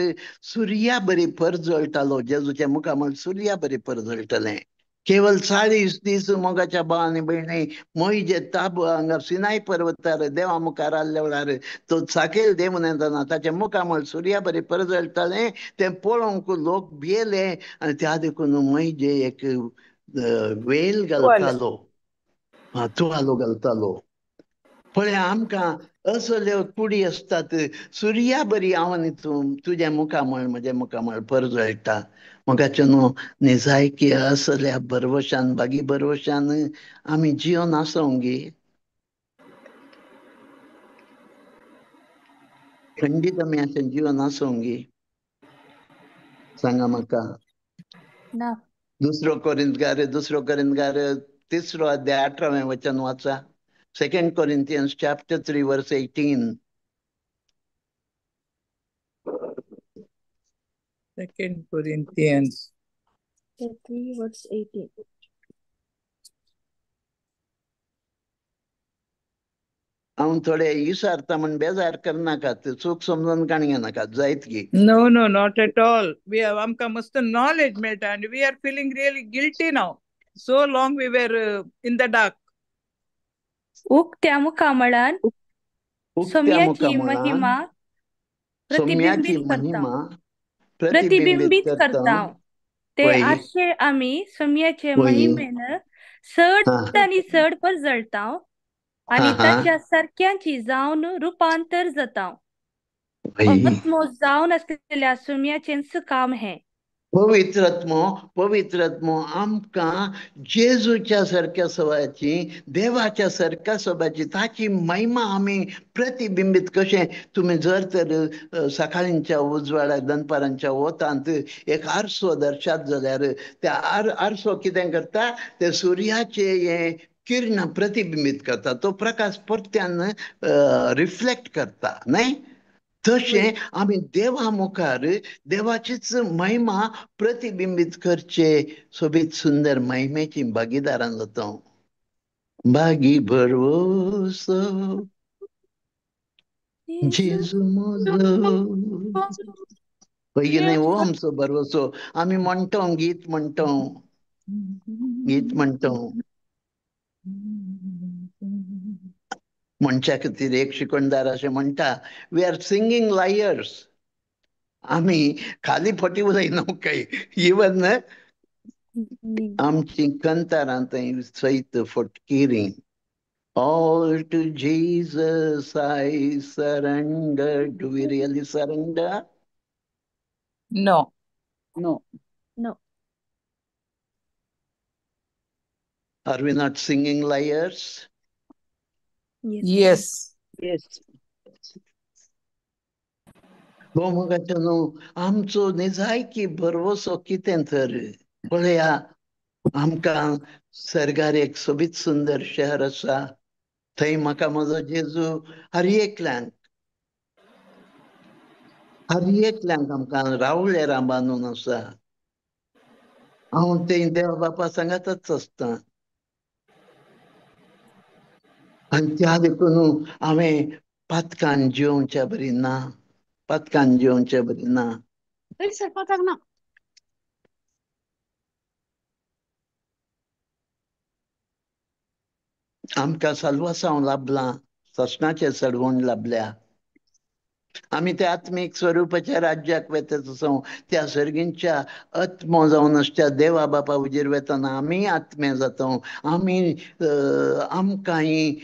सुर्या बरी परजळटालो जेजूच्या मुखामळ सुर्या बरी परजळटलें केवळ 40 दीस मोगाच्या भावांनी भयणी मोइजे ताब हांगा सिनाय पर्वतार देवा मुखार आल्ल्या वेळार तो साकेल देवून येतना ताच्या मुखामळ सुर्या बरी परजळटालें तें पळोवंक लोक भियेले आनी त्या देखून मोइजे एक वेल घालतालो तुवालो घालतालो पळय आमकां असल्यो कुडी असतात सुर्या बरी हांव आनी तूं तुज्या मुखामळ म्हज्या मुखामळ परजळटा मोगाचे न्हू निजायकी असल्या बरवशान बागी बरवशान आमी जिवन आसोंगी खंडीत आमी अशें जिवन आसोंगी सांगा म्हाका ना दुसरो कोरिंथगार 3 अध्याय 18वें वचन वाचा 2 Corinthians chapter 3 verse 18 2 Corinthians 3 verse 18 हांव थोडे विचारता म्हण बेजार करनाकात चूक समजून काणये नाकात जायत की No, no, not at all. आमकां मस्त knowledge मेळटा and we are feeling really guilty now. So long we were in the dark. उक्त्या मुखामळान उक्त्या सौम्याची मुखामळान महिमा सौम्याची प्रतिबिंबित करता महिमा प्रतिबिंबित करता ते पळय आशे आमी सौम्याचे पळय महिमेन हा चड आनी चड परजळता हा आणि हा ताच्या सारक्यांची जावन रुपांतर जाता पळय अत्मोस जावन आसलेल्या सौम्याचेंच काम हे पवित्रत्म आमकां जेजूच्या सारक्या सवाची, देवाच्या सारक्या सवाची ताची महिमा आमी प्रतिबिंबीत कशें. तुम्ही जर तर सकाळींच्या उजवाडाक दनपारांच्या वतांत एक आरसो दर्शात जाल्यार त्या आरसो कितें करता, ते सुर्याचे हे किरण प्रतिबिंबीत करता, तो प्रकाश परत्यान रिफ्लेक्ट करता न्हय. तशें आमी देवा मुखार देवाचीच महिमा प्रतिबिंबीत करचे सोबीत सुंदर महिमेची भागीदारां जाता. भागी भरवोसो जेजू म्हजो पळय न्ही, हो आमचो भरवोसो. आमी म्हणटा, गीत म्हणटा, मनशा खातीर एक शिकवणदार अशें म्हणटा, वी आर सिंगींग लायर्स. आमी खाली फटी उलयना काय, इवन आमची कंतारां थंय सयत फटकिरी. All to Jesus I surrender. Do we really surrender? No. No. Are we not singing lyres? Yes. गोमुगाच्या न्हू आमचो निजायकी भरवोसो कितें तर पळया. आमकां सर्गार एक सोबीत सुंदर शहर आसा, थंय म्हाका म्हजो जेजू हर एकल्यांक आमकां रावळेरां बांदून आसा. हांव ते देवा बापा सांगातच आसता. आनी त्या देखून हांवें पातकान जेवच्या बरी ना, आमकां साल्वासांव लाभलां, ससनाचें सडवण लाभल्या. आमी त्या आत्मीक स्वरुपाच्या राज्याक वेतसो त्या सर्गींच्या आत्मो जावन आसच्या देवा बापा उजेर वेतना आमी आत्मे जाता. आमी आमकां ही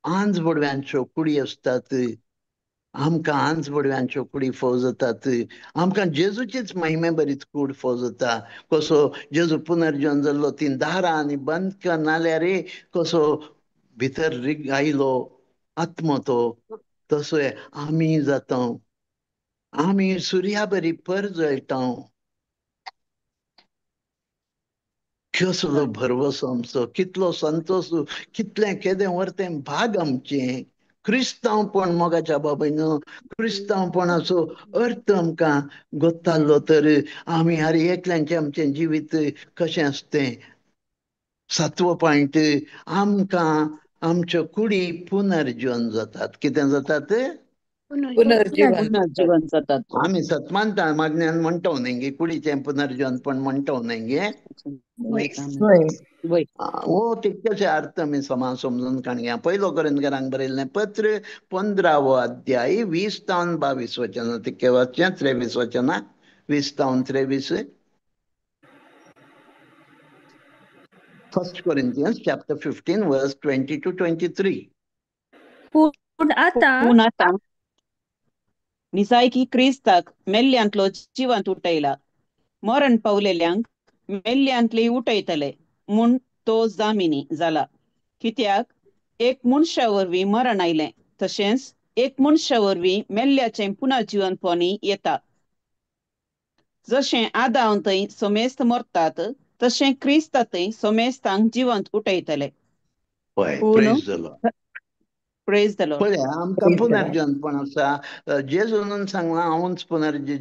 आंज बडव्यांच्यो कुडी आसतात, आमकां आंज बडव्यांच्यो कुडी फोव जातात. आमकां जेजूचीच महिमे बरीच कूड फोव जाता. कसो जेजू पुनर्जन जाल्लो ती दारां आनी बंद करनाल्यार कसो भितर आयलो आत्मो तो, तसो आमी जाता. आमी सुर्या बरी परजळटा. कसलो भरवोसो आमचो, कितलो संतोष, कितलें केदें व्हरतें भाग आमचें. क्रिस्तांवपण मोगाच्या बाबतीन क्रिस्तांवपणाचो अर्थ आमकां गोत्तालो तर आमी हर एकल्यांचें आमचें जिवीत कशें आसतें. 7वो पॉयंट, आमकां आमच्यो कुडी पुनर्जीवन जातात. कितें जातात? पुनर्जीवन जातात. आमी सतमानता मागण्यान म्हणटा न्ही कुडीचें पुनर्जीवन पण म्हणटा न्ही. हो तितकेशे अर्थ आमी समा समजून काणया. पयलो कोरिंथीकांक बरयल्लें पत्र 15वो अध्याय 20-22 वचनां. तितके वाचचें. 23 वचनां 20-23. 1 Corinthians chapter 15 verse 20-23. पूण आतां निसायकी क्रिस्ताक मेल्ल्यांतलो जिवंत उठयला. मरण पावलेल्यांक मेल्ल्यांतले उठयतले म्हूण तो जामिनी जाला. कित्याक एक मनशा वरवीं मरण आयलें, तशेंच एक मनशा वरवीं मेल्ल्याचें पुनर्जीवनपणी येता. जशें आदाम थंय सोमेस्त मरतात, तशें क्रिस्तांतय सोमेस्तांक जिवंत उठयतले. Praise the Lord. पळया आमकां पुनर्जन्मपण आसा. जेजून सांगलां हांवूच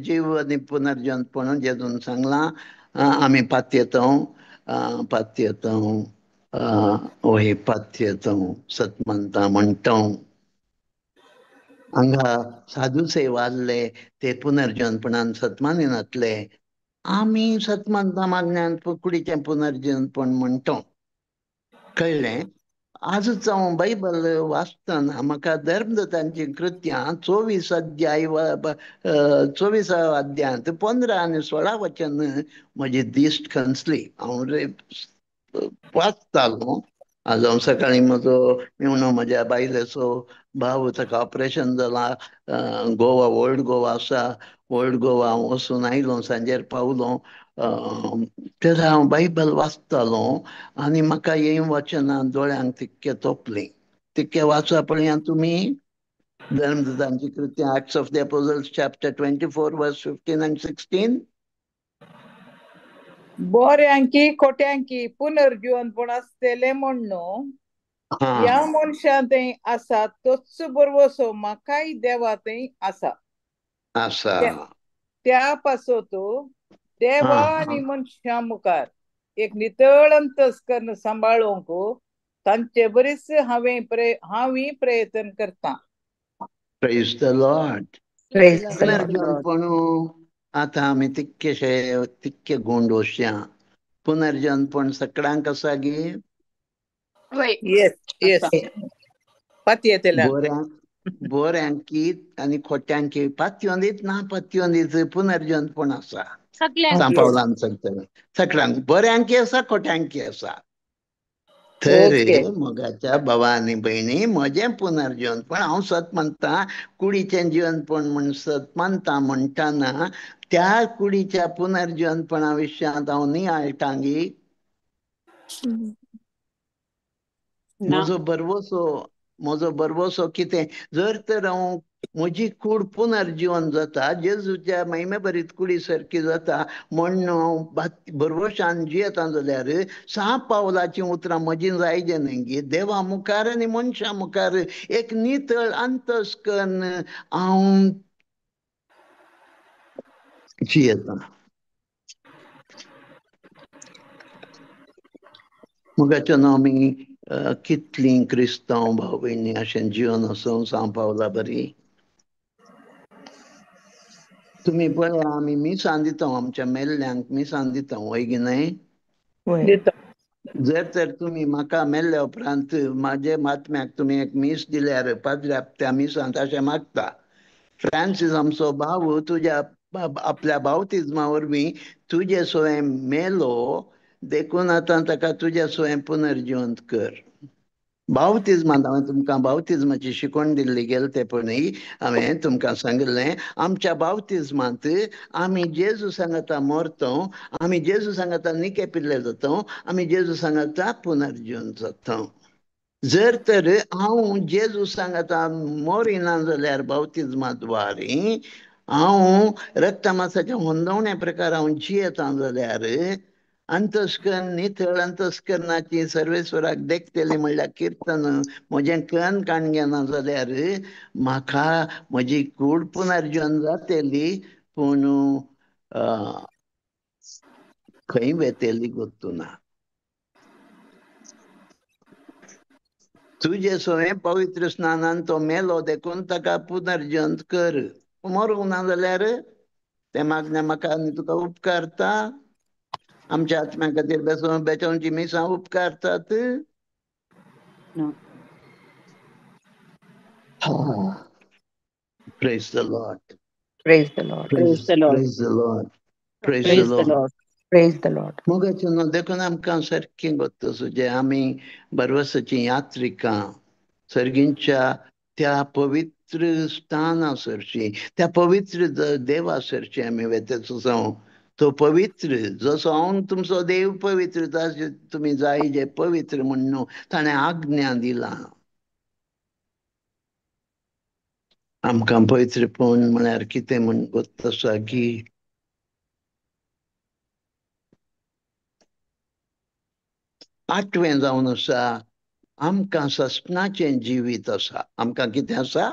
जीव आनी पुनर्जन्मपण जेजून सांगलां. आमी पातयेता सतमंता म्हणटा. हांगा साधूचे वारले ते पुनर्जन्मपणान सतमानीनातले. आमी सतमंता मागण्यान कुडीचें पुनर्जन्मपण म्हणटा. कळ्ळें? आजूच हांव बायबल वाचतना म्हाका धर्मदूतांची कृत्यां 24 अध्याय 24 अध्यायांत 15 आनी 16 वचन म्हजी दिश्ट खंचली. हांव वाचतालो. आज हांव सकाळीं म्हजो मेवणो म्हज्या बायलेचो भाव ताका ऑपरेशन जालां गोवा ओल्ड गोवा आसा ओल्ड गोवा हांव वचून आयलो सांजेर पावलो तेन्ना हांव बायबल वाचतालो आनी म्हाका हें वचनां दोळ्यांक तितकें तोपलीं तितकें वाचा पळया तुमी धर्मदातांची कृत्यां Acts of the Apostles chapter 24 verse 15 and 16. बोऱ्यांकी खोट्यांकी पुनर्जीवनपण आसतले म्हण न्हू ह्या मनशां थंय आसा तोच बरवसो म्हाकाय देवा थंय आसा आसा त्या पासत देवा आनी मनशां मुखार एक नितळ अंतस्करण सांबाळूंक तांचे बरीच हांव प्रयत्न करतां. Praise the Lord. Praise the Lord. पुनर्जन्मपण आतां आमी तितके गोंडोश्या पुनर्जन्मपण सगळ्यांक आसा गे येस येस पातये तेल्या बोऱ्यांकी आनी खोट्यांकी पातयोंदीत ना पत्योंदीत पुनर्जन्मपण आसा सांपावलान सांगतले सगळ्यांक बऱ्यांकी आसा खोट्यांकी आसा तर मोगाच्या भावा आनी भयणी म्हजें पुनर्जीवनपण हांव सत म्हणटा कुडीचें जीवनपण म्हण सत मानता म्हणटाना त्या कुडीच्या पुनर्जीवनपणा विशयांत हांव न्ही आळटांगी म्हजो बरवसो कितें जर तर हांव म्हजी कूड पुनर्जीवन जाता जेजूच्या महिमे भरीत कुडी सारकी जाता म्हण हांव बरवशान जियेता जाल्यार 6 पावलाची उतरां म्हजी जायजे न्ही गे देवा मुखार आनी मनशां मुखार एक नितळ अंतस्करण हांव जियेता मुगाच्यान आमी कितलीं क्रिस्तांव भाव भयणी अशें जिवन वचोंक सांपावला बरी तुमी पळया आमी मिसां दिता आमच्या मेल्ल्यांक मिसां दिता वय गी न्हय जर तर तुमी म्हाका मेल्ल्या उपरांत म्हाजे महात्म्याक तुमी एक मीस दिल्यार पाद्र्याक त्या मिसांत अशें मागता फ्रांसीस आमचो भाव तुज्या आपल्या बावतिजमा वरवीं तुजे सोयें मेलो देखून आतां ताका तुज्या सोयें पुनर्जीवंत कर बावतिजमांत हांवें तुमकां बावतिजमाची शिकवण दिल्ली गेले तेपणूय हांवें तुमकां सांगलें आमच्या बावतिजमांत आमी जेजू सांगता मरतो आमी जेजू सांगता निके पिल्ले जाता आमी जेजू सांगता पुनर्जीवन जाता जर तर हांव जेजू सांगता मोरिना जाल्यार बावतिजमा द्वारे हांव रक्तमासाच्या होंदवण्या प्रकार हांव जियेता जाल्यार अंतस्करण नितळ अंतस्करणाची सर्वेश्वराक देखतेली म्हणल्यार किर्तन म्हजें कण काणगेना जाल्यार म्हाका म्हजी कूड पुनर्जीवन जातेली पूण खंय वेतेली गोत्तू ना तुजे सोयें पवित्र स्नानान तो मेलो देखून ताका पुनर्जीवन कर मरूंक ना जाल्यार ते मागण्या म्हाका आनी तुका उपकारता आमच्या आत्म्या खातीर बेचोवची मिसां उपकारतात Praise the Lord. Praise the Lord. Praise the Lord. Praise the Lord. Praise Praise the the Lord. Lord. Praise the Lord. मोगाचें देखून आमकां सारकें गोत्त सुजे आमी बरवसाची यात्रिकां सर्गींच्या त्या पवित्र स्थानासरची त्या पवित्र देवासरची आमी वेतेचो जावं तो पवित्र जसो हांव तुमचो देव पवित्र तशें तुमी जाय जे पवित्र म्हणून ताणें आज्ञा दिला आमकां पवित्रपण म्हळ्यार कितें म्हण गोत्त आसा की आठवें जावन आसा आमकां ससनाचें जिवीत आसा आमकां कितें आसा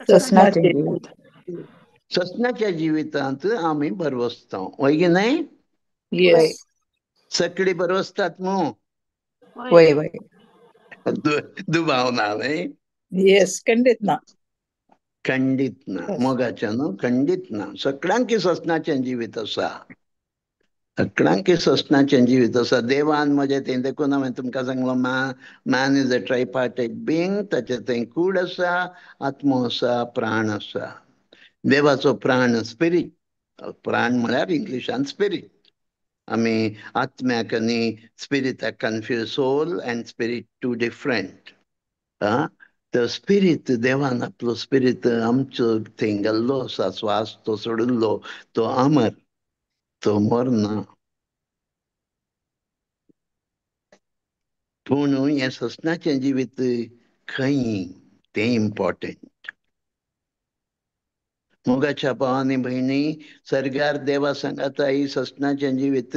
ससनाचें जिवीत ससनाच्या जिवितांत आमी बरवसता वय गी न्हय येस सकळी बरवसतात न्हू वय वय दुबाव ना न्हय येस खंडीत ना खंडीत ना मोगाच्या न्हू खंडीत ना सगळ्यांक ससनाचें जिवीत आसा सगळ्यांक ससनाचें जिवीत आसा देवान म्हजें तें देखून हांवें तुमकां सांगलो मॅन इज अ ट्रायपार्टीट बींग ताचे थंय कूड आसा आत्मो आसा प्राण आसा देवाचो प्राण स्पिरीट प्राण म्हळ्यार इंग्लिशान स्पिरीट आमी आत्म्याक आनी स्पिरिटाक confuse soul and spirit two different तो स्पिरीट देवान आपलो स्पिरीट आमचो थंय घाल्लो आसा, स्वास तो सोडिल्लो, तो अमर, तो मरना. पूण हे ससनाचें जिवीत खंय तें इम्पॉर्टंट. मोगाच्या भावांनी भयणी, सर्ग्यार देवा सांगाता ही ससनाचें जिवीत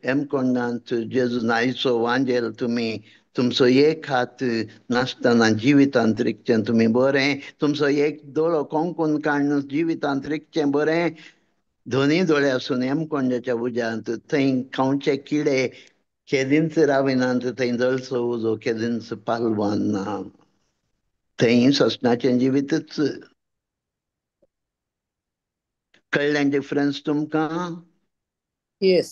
हेम कोणांत जेजू नायचो वांजेल तुमी तुमचो एक हात नासतना जिवितांतरिकचें तुमी बरें, तुमचो एक दोळो कोंकून काडून जिवितांतरिकचें बरें, दोनी दोळे आसून हेम कोंड्याच्या उज्यांत थंय खावचे किडे केदींच राविनात, थंय जळसो उजो केदींच पालवान ना. थंय ससनाचें जिवीतच. कळ्ळें डिफरन्स तुमकां? येस.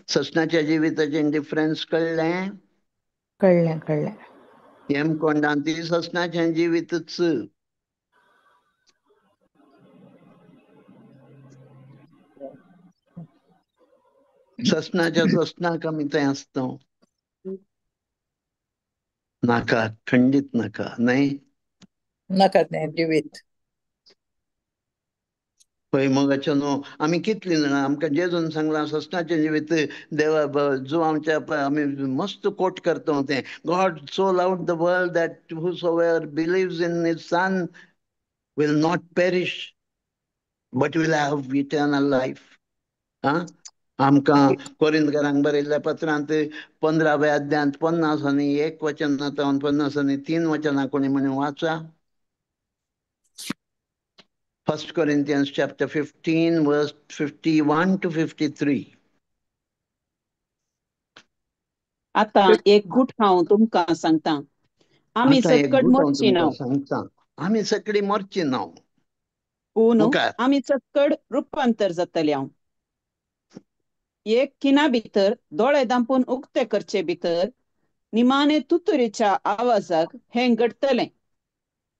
ससनाच्या जिविताचें डिफरन्स कळ्ळें? कळ्ळें कळ्ळें. हेम कोंडांत ती ससनाचें जिवीतच. ससनाच्या ससनाक आमी थंय आसता नाका, खंडीत नाका, न्हय? नाका तें जिवीत. पळय मोगाचें न्हू, आमी कितलीं जाणां आमकां जेजून सांगलां ससनाचें जिवीत देवा जो आमच्या आमी मस्त कोट करता तें, God so loved the world that whosoever believes in his son will not perish but will have eternal life. आमकां कोरिंथकारांक बरयल्ल्या पत्रांत 15व्या अध्यायांत 50 आनी 1 वचनांत 50 आनी 3 वचनां कोणी म्हणून वाचा. 1 Corinthians chapter 15 verse 51 to 53. आता एक गुट हांव तुमकां सांगता. आमी आता एक चक्कड गुट हांव मरची तुमकां ना, सांगता, आमी सगळीं मरची ना. पूण मुखार आमी चक्कड रूपांतर जातले हांव. एक किना भितर दोळे धांपून उक्ते करचे भितर निमाणे तुतुरीच्या आवाजाक हें घडतलें.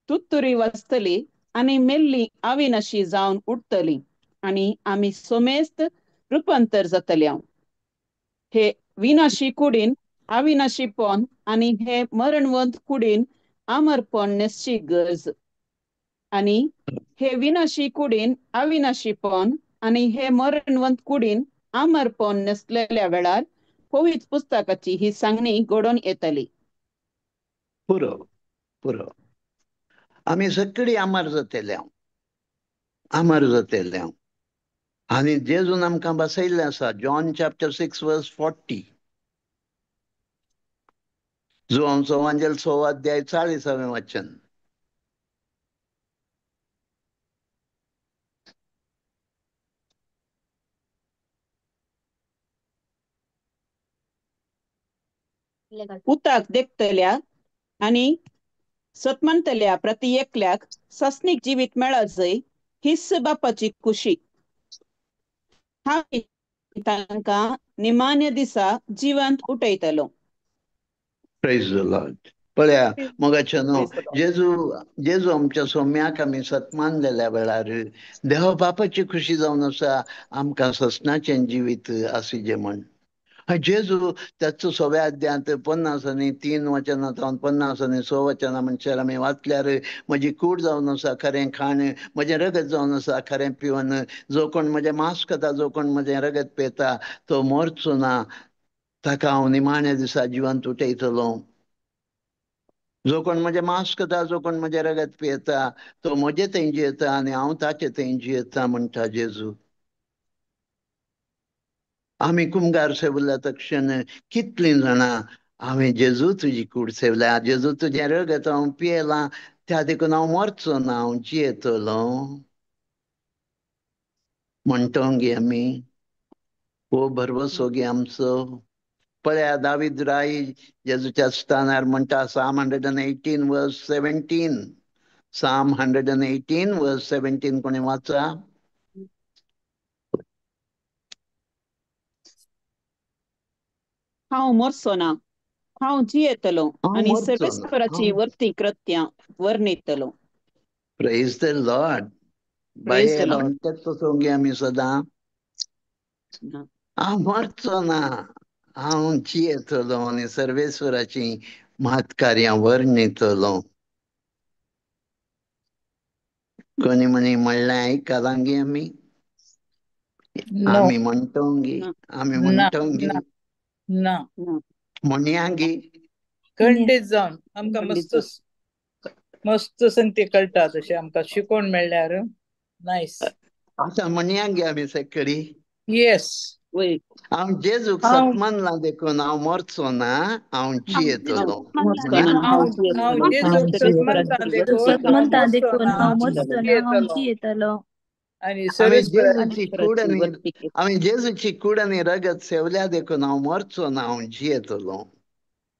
तुतुरी वाजतली आनी मेल्ली अविनाशी जावन उठतली आनी आमी सोमेस्त रूपांतर जातले हांव. हे विनाशी कुडीन अविनाशीपण आनी हे मरणवंत कुडीन अमरपण नेसची गरज. आनी हे विनाशी कुडीन अविनाशीपण आनी हे मरणवंत कुडीन अमरपण नेसलेल्या वेळार पवित्र पुस्तकाची ही सांगणी घडोवन येतली. पुरो पुरो आमी सगळीं अमर जातले हांव, अमर जातले हांव. आनी जेजून आमकां बसयल्लें आसा जॉन चॅप्टर 6 वर्स 40. जोआंचो वांजेल 6 अध्याय 40वें वचन. पुताक देखतल्या आनी सतमंतल्या प्रति एकल्याक सस्नीक जिवीत मेळत जंय हिस्स बापाची खुशी. हांव तांकां निमाण्या दिसा जिवंत उठयतलो. Praise the Lord. पळया मोगाचें न्हू, Praise the Lord. जेजू आमच्या सोम्याक आमी सतमानलेल्या वेळार देवा बापाची खुशी जावन आसा आमकां ससनाचें जिवीत आसिजे म्हण. जेजू त्याचो 6व्या अध्यायांत 50 आनी 3 वचनांत 50 आनी 6 वचनां म्हणल्यार आमी वाचल्यार म्हजी कूड जावन आसा खरें खाण, म्हजें रगत जावन आसा खरें पिवन, जो कोण म्हजें मांस खाता, जो कोण म्हजें रगत पिता तो मरचो ना, ताका हांव निमाण्या दिसा जिवंत उठयतलो. जो कोण म्हजें मांस खाता, जो कोण म्हजें रगत पियेता तो म्हजे थंय जियेता आनी हांव ताचे थंय जियेता म्हणटा जेजू. आमी कुंभार सेवल्या तक्षण कितलीं जाणां हांवें जेजू तुजी कूड सेवल्या, जेजू तुजें रगत हांव पियेलां, त्या देखून हांव मरचो ना, हांव जियेतलो म्हणटा गे आमी. हो भरवसो गे आमचो. पळया दावीद राई जेजूच्या स्थानार म्हणटा Psalm 118 verse 17. Psalm 118 verse 17 कोणी वाचा. हांव मरचो ना, हांव जियेतलो हांव आनी मरचो ना, सर्वेस्पराची हांव. वर्ती कृत्यां वर्णितलो. Praise the Lord. Praise बाये the Lord. म्हणटात तसो गे आमी सदां. हांव मरचो ना, हांव जियेतलो आनी सर्वेस्वराची महत्कार्यां वर्णितलो. कोणी म्हणे म्हणलें आयकलांगी आमी No, आमी म्हणटोंगी ना आमी ना, म्हणटोंगी ना, ना. ना म्हणयांगी खंडीत जावन आमकां खंडीत मस्त संगती कळटा तशें आमकां शिकोवन मेळ्ळ्यार नायस. असां म्हणयांगी आमी सकाळी येस, वय हांव जेजूक हांव सतमनलां देखून हांव मरचो ना हांव जियेतलो मोजतो ना हांव हांव हांव जियेतलो जेजूक सतमनतां देखून हांव म्हणता मरचो देखून ना हांव हांव मरचो ना हांव जियेतलो. जियेतलो. आनी हांवें सर्वेस्पराची जेजूची कूड आनी वर्तीक हांवें जेजूची कूड आनी रगत सेवल्या देखून हांव मरचो ना हांव जियेतलो.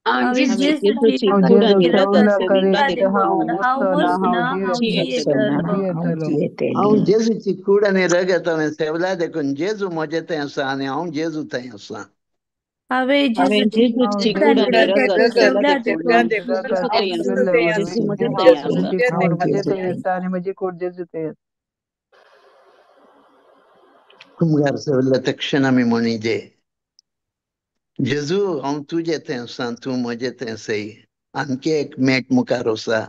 हांवें जेजूची जेजूची हांव कूड जेजू आनी रगत रगत सवला सेविल्ल्या सेविल्ल्या करीत हांव देखून देखून हांव मरचो ना मरचो हांव ना हांव जियेतलो. जियेतलो. हांव जेजूची कूड आनी रगत हांवें सेवल्या देखून जेजू म्हजे थंय आसा आनी हांव जेजू थंय आसा. हांवें हांवें जेजूची जेजूची कूड कूड आनी आनी कुडाची रगत रगत रगत सेवल्या सेविल्ल्या सेवल्या देखून देखून देखून जेजू हांव थंय जेजू आसा थंय जेजू आसा म्हजे आनी थंय जेजू आसा. म्हजे थंय हांव म्हजे आसा. थंय आसा आनी म्हजी कूड जेजू थंय आसा. कुंभार सेवल्या तक्षण आमी म्हणी जेजू हांव तुजे थंय आसा तूं म्हजे थंय आसय आमके एक मेट मुखार आसा.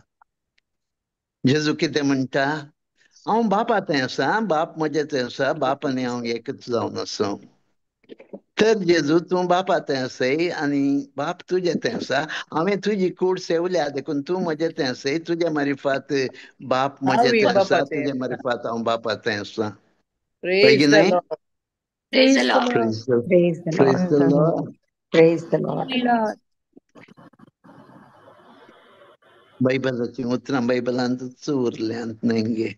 जेजू कितें म्हणटा हांव बापा थंय आसा बाप म्हजे थंय आसा बाप आनी हांव एकच जावन आसा. तर जेजू तूं बापा थंय आसय आनी बाप तुजे थंय आसा हांवें तुजी कूड सेवल्या देखून तूं म्हजे थंय आसय तुजे मारिफात बाप म्हजे हांवूय थंय बापा आसा थंय तुजे आसा. मारिफात हांव बापा थंय आसा. पळय प्रेज की द न्हय. Lord. Praise the Lord. Praise the Lord. Praise the Lord. Praise the Lord. Lord. बायबलाची उतरां बायबलांतूच उरल्यांत न्हय.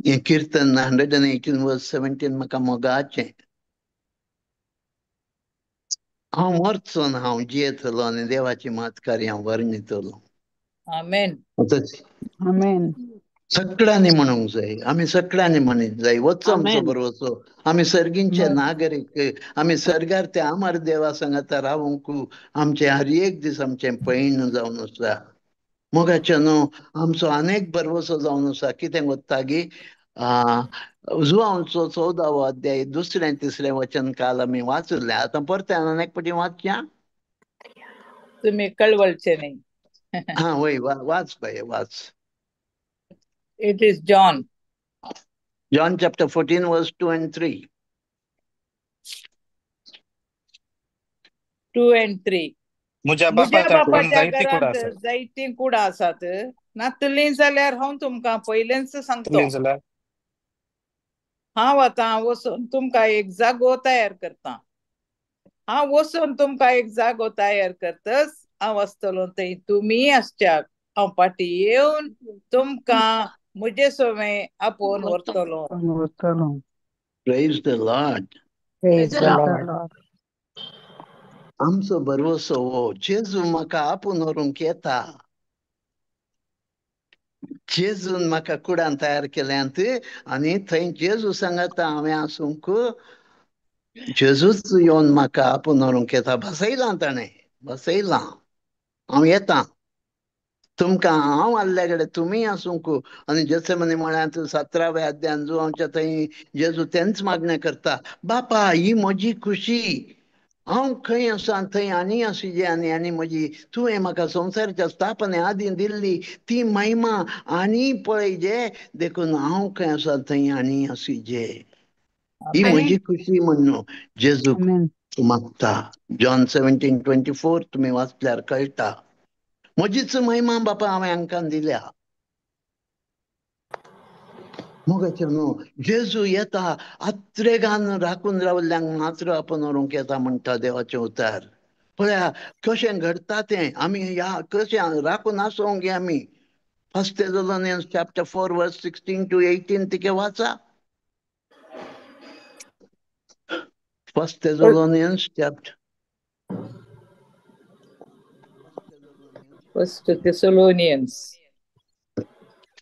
हें कीर्तन 118:17 म्हाका मोगाचें. हांव मरचो ना हांव जियेतलो आनी देवाची मातकारी हांव वर्णितलो. आमेन. Amen. सगळ्यांनी म्हणूंक जाय आमी सगळ्यांनी म्हणीत जाय वचो आमचो आमेन. बरोवचो आमी सर्गींचे नागरीक आमी सर्गार त्या अमर देवा सांगाता रावूंक आमचे हर एक दीस आमचें पैण जावन आसा. मोगाचे न्हू आमचो अनेक बरवसो जावन आसा कितें कोत्ता जुआंवचो 14वो अध्याय 2-3 वचन काल आमी वाचुल्ले आतां परते अनेक पाटी वाचया. तुम्ही कळवळचे नाही. हा वय वाच बाय वाच. It is John. John chapter 14 verse 2 and 3. 2 and 3. म्हज्या म्हज्या बापाच्या कुडीन बापाच्या जायती कुडा घरांत आसात. जायतीं कुडां आसात नातलीं जाल्यार हांव तुमकां पयलेंच सांगतो तुमी जाल्यार हांव आतां वचून तुमकां एक जागो तयार करतां. हांव वचून तुमकां एक जागो तयार करतस हांव आसतलो थंय तुमी आसच्याक हांव फाटीं येवन तुमकां म्हजे सोबे आपोवन व्हरतलो. Praise the Lord. Praise the Lord. आमचो बरवसो हो जेजू म्हाका आपूण व्हरूंक येता. जेजून म्हाका कुडान तयार केल्यांत आनी थंय जेजू सांगाता हांवें आसूंक जेजूच येवन म्हाका आपूण व्हरूंक येता. बसयलां ताणें बसयलां हांव येतां तुमकां हांव आसले कडेन तुमी आसूंक आनी जशें म्हणे म्हळ्यात 17व्या अध्यायान जुआंवच्या थंय जेजू तेंच मागणें करता बापा ही म्हजी खुशी हांव खंय आसा थंय आनी आसुजे आनी म्हजी तुवें म्हाका संवसाराच्या स्थापने आदीं दिल्ली ती महिमा आनी पळयजे देखून हांव खंय आसा थंय आनी आसुजे. ही म्हजी खुशी म्हणून जेजूक Amen. मागता. जॉन 17:24 तुमी वाचल्यार कळटा. म्हजीच महिमा बापा हांवें हांकां दिल्या. मोगाचें न्हू जेजू येता आत्रेगान राखून रावल्ल्यांक मात्र आपूण व्हरूंक येता म्हणटा देवाचें उतर. पळया कशें घडटा तें आमी ह्या कशें राखून आसोंक गे आमी. 1 Thessalonians chapter 4 verse 16-18 तिके वाचा. 1 Thessalonians First Thessalonians.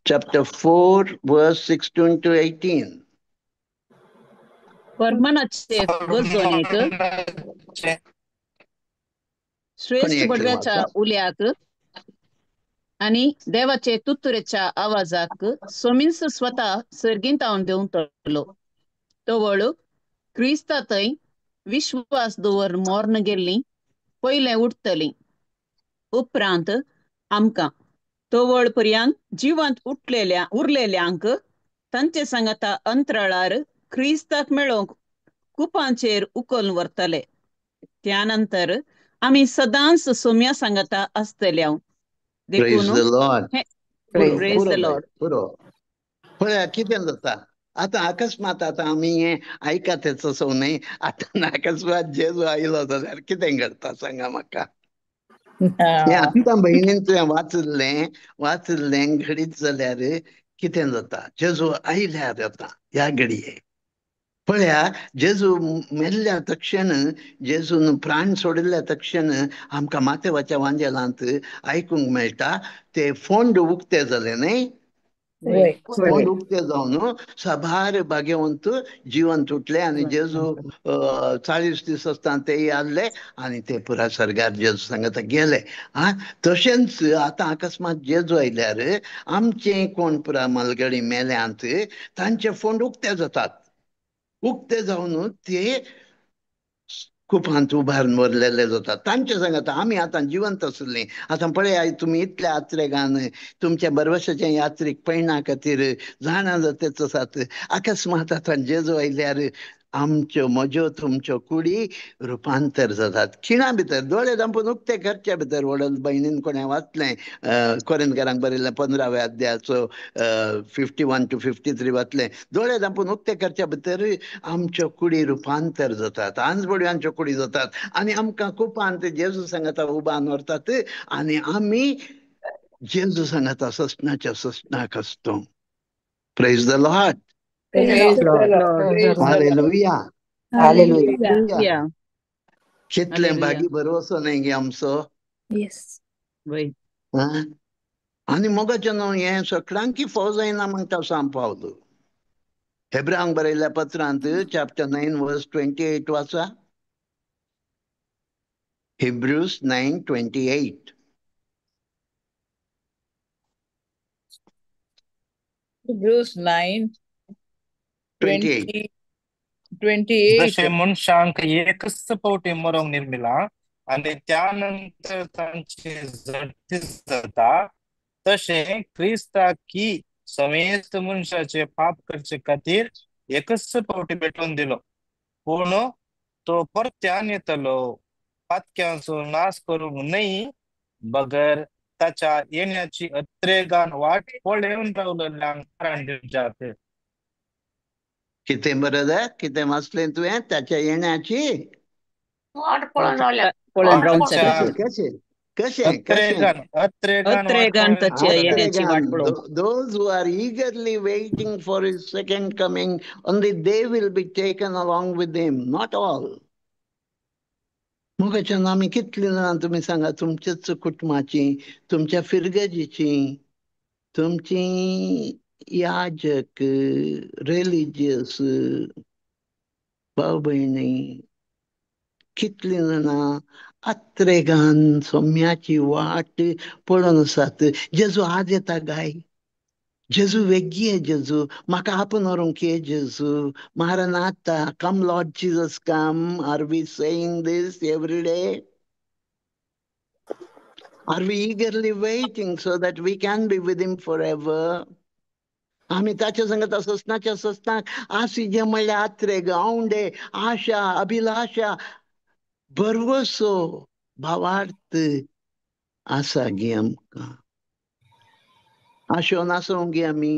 chapter 4 verse 16-18. वर्मनाचे गजोनेक कोणी श्रेष्ठ एकट्यान बडव्याच्या वाचा. उल्याक आणि देवाचे तुत्तुरेच्या आवाजाक सोमीन्स स्वता सर्गींतावन देऊन तळलो. तवळ क्रिस्तांतय विश्वास दवर मोर्न गेल्लीं पयलें उठतलीं. उपरांत आमकां तवळ पर्यंत जिवंत उरलेल्यांक तांचे सांगता अंतराळार क्रिस्ताक मेळोवंक कुपांचेर उखलून व्हरतले. त्यानंतर आमी सदांच सोम्या सांगता आसतल्या. प्रेज देखून द लॉर्ड. Praise पुरो the प्रेज द पुरो बाई लॉर्ड. पुरो. पळया कितें जाता आतां अकस्मात आतां आमी हें आयकात तसो न्ही आतां अकस्मात जेजू आयलो जाल्यार कितें घडटा सांगा म्हाका. हें आत्तां भयणीन तुवें वाचलें घडीत जाल्यार कितें जाता. जेजू आयल्यार आतां ह्या घडये पळया जेजू मेल्ल्या तक्षण जेजून प्राण सोडिल्ल्या तक्षण आमकां माथेवाच्या वांजेलांत आयकूंक मेळटा ते फोंड उक्ते जाले न्ही. way. फोंड उक्ते जावन साबार भाग्यवंत जिवंत उठले आनी जेजू 40 दीस आसतना ते आसले आनी ते पुरा सर्गार जेजू सांगता गेले. तशेंच आतां अकस्मात जेजू आयल्यार आमचे कोण पुरा मलगडी मेल्यांत तांचे फोंड उक्ते जातात. उक्ते जावन ते कुपांत उबारून व्हरलेले जातात. तांचे सांगता आमी आतां जिवंत आसलीं आतां पळया तुमी इतल्या यात्रेगान तुमच्या बरवशाच्या यात्रेक पळयना खातीर जाणा जातात आसात. अकस्मात आतां जेजू आयल्यार आमच्यो म्हज्यो तुमच्यो कुडी रुपांतर जातात. खिणा भितर दोळे धांपून उक्ते करचे भितर वडल भयणीन कोणें वाचलें कोरिंथकारांक बरयल्लें 15व्या अध्यायाचो 51 to 53 वाचलें. दोळे धांपून उक्ते करच्या भितर आमच्यो कुडी रुपांतर जातात. आंजबड्यांच्यो कुडी जातात आनी आमकां कुपांत जेजू सांगता उबारून व्हरतात आनी आमी जेजू सांगता ससनाच्या ससनाक आसतो. Praise the Lord. Praise the Lord. Hallelujah. Hallelujah. Hallelujah. कितलें हालेलुया. भागी बरोवसो न्ही गे आमचो. येस. वय. आं? आनी मोगाचें न्हू हें सगळ्यांकी फावो जायना म्हणटा सांग पावलो. हेब्रांक बरयल्ल्या पत्रांत चॅप्टर 9 verse 28 वाचा. Hebrews 9:28. Hebrews 9, 28. 28. जसे मनशांक एकच पावटी मरोंक निर्मिला आणि त्यानंतर तांची जडती जाता तसे क्रिस्ता की समेस्त मनशाचे पाप करचे खातीर एकच पावटी भेटून दिलो. पूण तो परत्यान येतलो पातक्यांचो नाश करूंक न्हय बगर ताच्या येण्याची अत्रेगान वाट पळोवन रावलेल्यांक प्राण दिवच्यात. कितें बरयलें कितें वाचलें तुवें त्याच्या येण्याची पळोवन ताच्या रावच्यात. कशें कशें अत्रेगान अत्रेगान वाट ताच्या येण्याची वाट Atregan, पळोवन. those who are eagerly waiting for his second coming, only they will be taken along with him, not all. मोगाच्यान आमी कितलीं जाणां तुमी सांगा तुमच्याच कुटुंबाची तुमच्या फिरगजीची तुमची याजक रिलिजियस भाव भयणी कितलीं जाणां आत्रेगान सोम्याची वाट पळोवन आसात. जेजू आज येता गाय. जेजू वेगी आहे. जेजू म्हाका आपूण व्हरूंक ये जेजू. Maranatha, come Lord Jesus, come. Are we saying this every day? Are we eagerly waiting so that we can be with him forever? आम्ही ताच्या संगत ससनाच्या ससनाक आसी जे म्हणल्यार आत्रेग औंडे आशा अभिलाषा बरवसो भावार्थ आसा गे आमकां. आशो नासोंक गे आमी.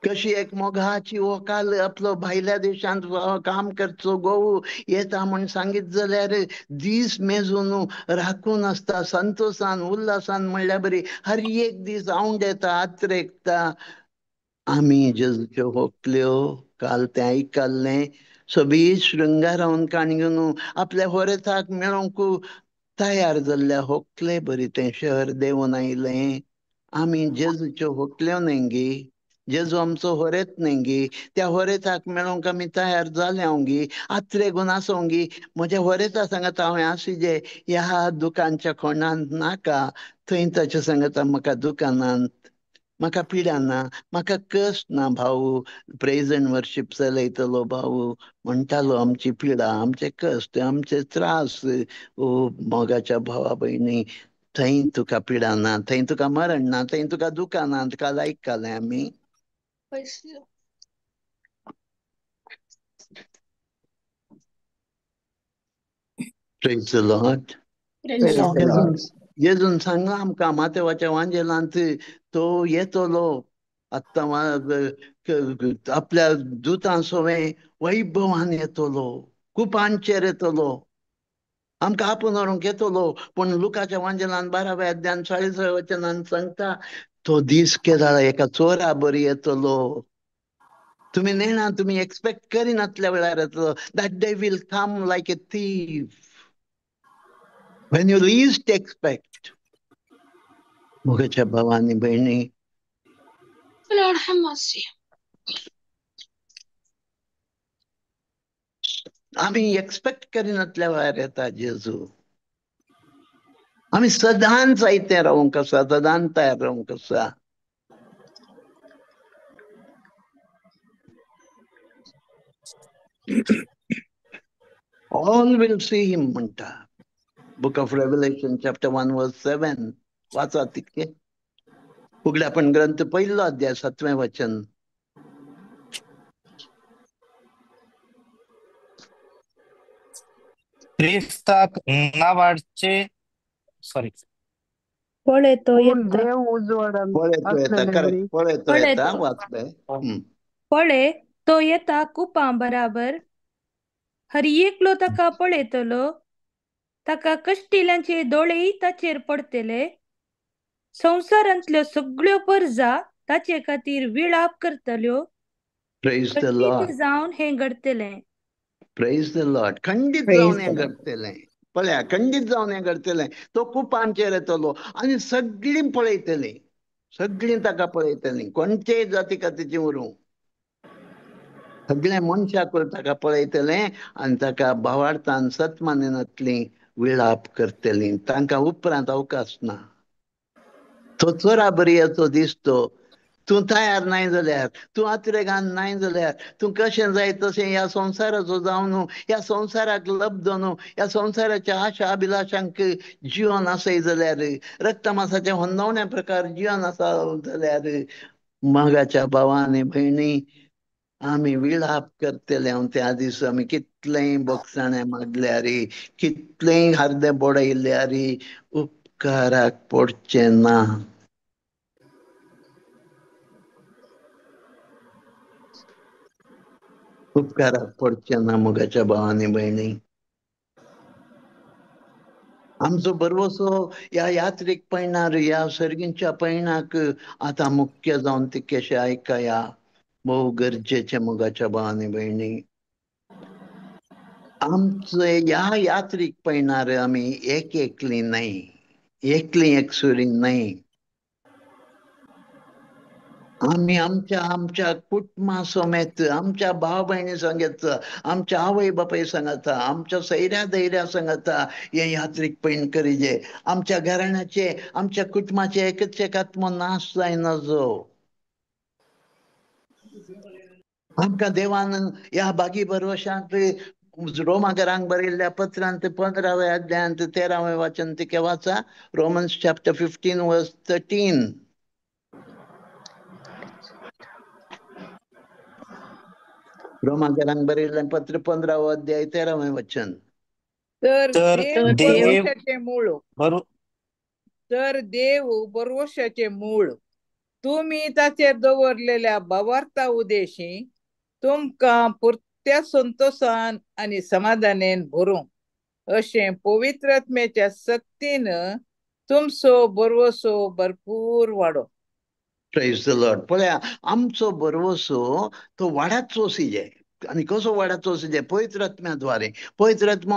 कशी एक मोगाची वकाल आपलो भायल्या देशांत काम करचो घोव येता म्हण सांगीत जाल्यार दीस मेजून राखून आसता संतोषान उल्हासान म्हणल्यार बरी हर एक दीस औंड येता आत्रेकता. आमी जेजूच्यो व्हंकल्यो काल तें आयकल्लें सोबी शृंगारावन काणयोन आपल्या होरेथाक मेळोंक तयार जाल्ल्या व्हंकले बरी तें शहर देंवन आयलें. आमी जेजूच्यो व्हंकल्यो न्ही गे. जेजू आमचो होरेत न्ही गे. त्या होरेथाक मेळोंक आमी तयार जाल्यांव गे. आत्रेगून आसोंक गे. म्हज्या होरेता सांगता हांवें आसी जे ह्या दुकानच्या कोणांत नाका थंय ताच्या सांगता म्हाका दुकानांत म्हाका पिडा ना, म्हाका कस्ट ना भाऊ. प्रेज अँड वर्शीप चलयतलो भाऊ म्हणटालो आमची पिडा, आमचे कस्ट, आमचे त्रास. ओ मोगाच्या भावा भयणी, थंय तुका पिडा ना, थंय तुका मरण ना, थंय तुका दुकां ना. काल आयकले आमी. Praise the Lord. Praise the Lord. जेजून सांगला आमकां मातेवाच्या वांजेलांत तो येतलो आत्ता आपल्या दुतां सोवे वैभवान येतलो, कुपांचेर येतलो, आमकां आपूण व्हरूंक येतलो. पूण लुकाच्या वांजेलान 12व्या अध्यायान 40व्या वचनान सांगता तो दीस केला एका चोरा बरी येतलो. तुम्ही नेणा, तुम्ही एक्सपेक्ट करिनातल्या वेळार येतलो. That day will come like a thief when you least expect. मोगाच्या भावांनी बहिणी, आम्ही एक्सपेक्ट करिनातल्या वेळार येता जेजू. आम्ही सदांच जायते रावूंक आसा, सदांच तयार रावूंक आसा. All will see him म्हणटा. बुक ऑफ रेव्हलेशन चॅप्टर 1 वर्स 7 वाचा तितके. उगड्या पण ग्रंथ पहिलो अध्याय 7वें वचन. क्रिस्ताक नावाचे सॉरी पळे तो पूर्ण येता देव उजवाडान पळेतो येता, असलेले करेक्ट, बरी. पळेतो पळेतो. येता, वाचलंय. पळे तो येता कुपां बराबर हर एकलो ताका पळयतलो. ताका कश्टिल्यांचे दोळेय ताचेर पडतले. संवसारांतल्यो सगळ्यो परजा ताचे खातीर विळाप करतल्यो. प्रेज द खंडीत लॉर्ड. जावन हें घडतलें. Praise the Lord. खंडित Praise जावन the हें Lord. घडतलें. पळया, खंडित जावन हें घडतलें. तो कुपांचेर येतलो आनी सगळीं पळयतलीं, सगळीं ताका पळयतलीं. कोणचेय जाती खातीरचीं उरूं, सगळ्या मनशाक ताका पळयतलें आनी ताका भावार्थान सतमानिनांतलीं विळाप करतलीं. तांकां उपरांत अवकाश ना. तो चोरा बरयेचो दिसतो. तूं तयार नाय जाल्यार, तूं आत्रेगान नाय जाल्यार, तूं कशें जाय तशें ह्या संवसाराचो जावं न्हू, ह्या संवसाराक लब्ध न्हू, ह्या संवसाराच्या आशा अभिलाशांक जिवन आसय जाल्यार, रक्तमासाच्या होंदवण्या प्रकार जिवन आसा जाल्यार, मागाच्या भावांनी भयणी, आमी विळाप करतले. त्या दीस आमी कितलेंय बोगसाणें मागल्यार, कितलेंय हार्दें बडयल्यार उपकाराक पडचे ना. उपकाराक पडचे ना मोगाच्या भावांनी भयणी. आमचो बरवसो ह्या यात्रेक पळयणार, ह्या सर्गींच्या पळयणाक आतां मुख्य जावन ते कशें आयकया. भोव गरजेचे मोगाच्या भावांनी भयणी. आमचे ह्या यात्रेक पळयणार आमी एक एकलीं न्हय, एकलीं एकसुरी न्हय. आमी आमच्या कुटुंबा समेत, आमच्या भाव भयणी सांगत, आमच्या आवय बापाय सांगता, आमच्या सैऱ्या दैऱ्या सांगता हे यात्रेक पळयन करीजे. आमच्या घराण्याचे, आमच्या कुटुंबाचे एकच एक आत्मो नाश जायना जो. आमकां देवान ह्या बागी बरवशांत रोमाकारांक बरयल्ल्या पत्रांत 15व्या अध्यायांत 13वें वचन तिके वाचा. रोमन्स चॅप्टर 15 वर्स 13. रोमाकारांक बरयल्लें पत्र 15वो अध्याय 13वें वचन. तर तर देव देव बरवशाचे मूळ, बरो तर देव बरवशाचे मूळ तुम्ही ताचेर दवरलेल्या भावार्था उदेशी तुमकां पुरत्या संतोषान आनी समाधानेन भरूंक अशें पवित्र आत्म्याच्या सक्तीन तुमचो बरवसो भरपूर वाडो. Praise the Lord. पळया, आमचो बरवसो तो वाडत वसिजे. आनी कसो वाडत वसिजे? पवित्र आत्म्याद्वारे. पवित्र आत्मा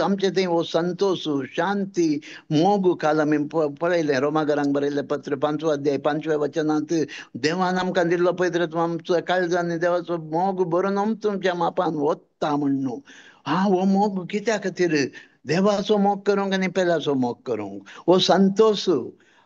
आमचे थंय हो संतोष, शांती, मोग काल आमी पळयलें. रोमाकारांक बरयल्लें पत्र 5वो अध्याय 5व्या वचनांत देवान आमकां दिल्लो पवित्र आत्मा आमचो काळजांनी देवाचो मोग भरून तुमच्या मापान ओतता म्हणून. हो मोग कित्या खातीर? देवाचो मोग करूंक आनी पेलाचो मोग करूंक. हो संतोष,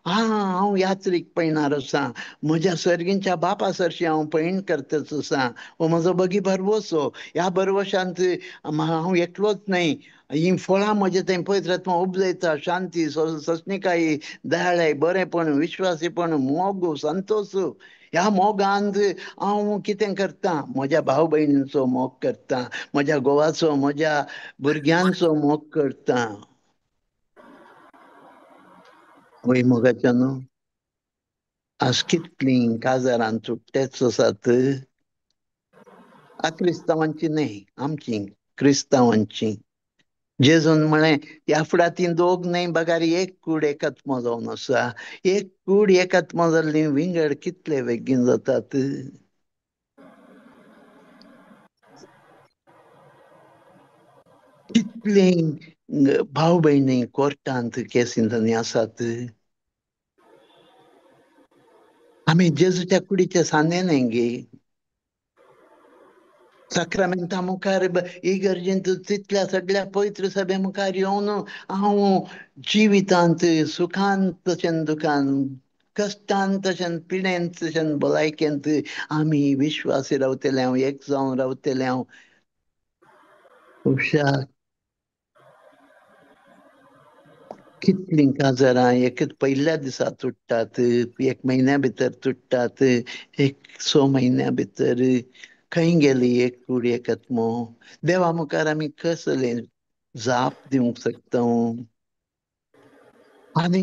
हांव यात्रेक पळयणार आसां, म्हज्या सर्गींच्या बापा सरशी हांव पळयण करतच आसां, हो म्हजो बगी बरवसो. ह्या बरवशांत हांव एकलोच न्हय, ही फळां म्हजे थंय पळयत रावता उपजयता. शांती, सस्मिकायी, दयाळाय, बरेपण, विश्वासीपण, मोग, संतोष. ह्या मोगांत हांव कितें करतां? म्हज्या भाव भयणींचो मोग करतां, म्हज्या घोवाचो, म्हज्या भुरग्यांचो मोग करतां. वय मोगाच्या न्हू, आज कितलीं काजारां तुट्टेच आसात. क्रिस्तांवांची न्हय, आमची क्रिस्तांवांची. जेजून म्हळें, ह्या फुडांत दोग न्हय बगार एक कूड एकात्मो जावन आसा. एक कूड एकात्मो जाल्ली विंगड कितले बेगीन जातात. कितलीं भाव भयणी कोर्टांत केसींनी आसात. आमी जेजूच्या कुडीचे सान्ने न्हय गे. साक्रामेंटा मुखार इगर्जेंत तितल्या सगळ्या पवित्र सभे मुखार येवन हांव जिवितांत सुखांत तशें दुखांत, कश्टांत तशें पिडेंत तशें भलायकेंत आमी विश्वासी रावतले हांव, एक जावन रावतले हांव. खुबशा कितलीं काजारां एकच पयल्या दिसा तुट्टात, एक म्हयन्या भितर तुट्टात, एक 6 म्हयन्या भितर खंय गेली एक कूड एकात्मो. देवा मुखार आमी कसले जाप दिवंक शकता. आनी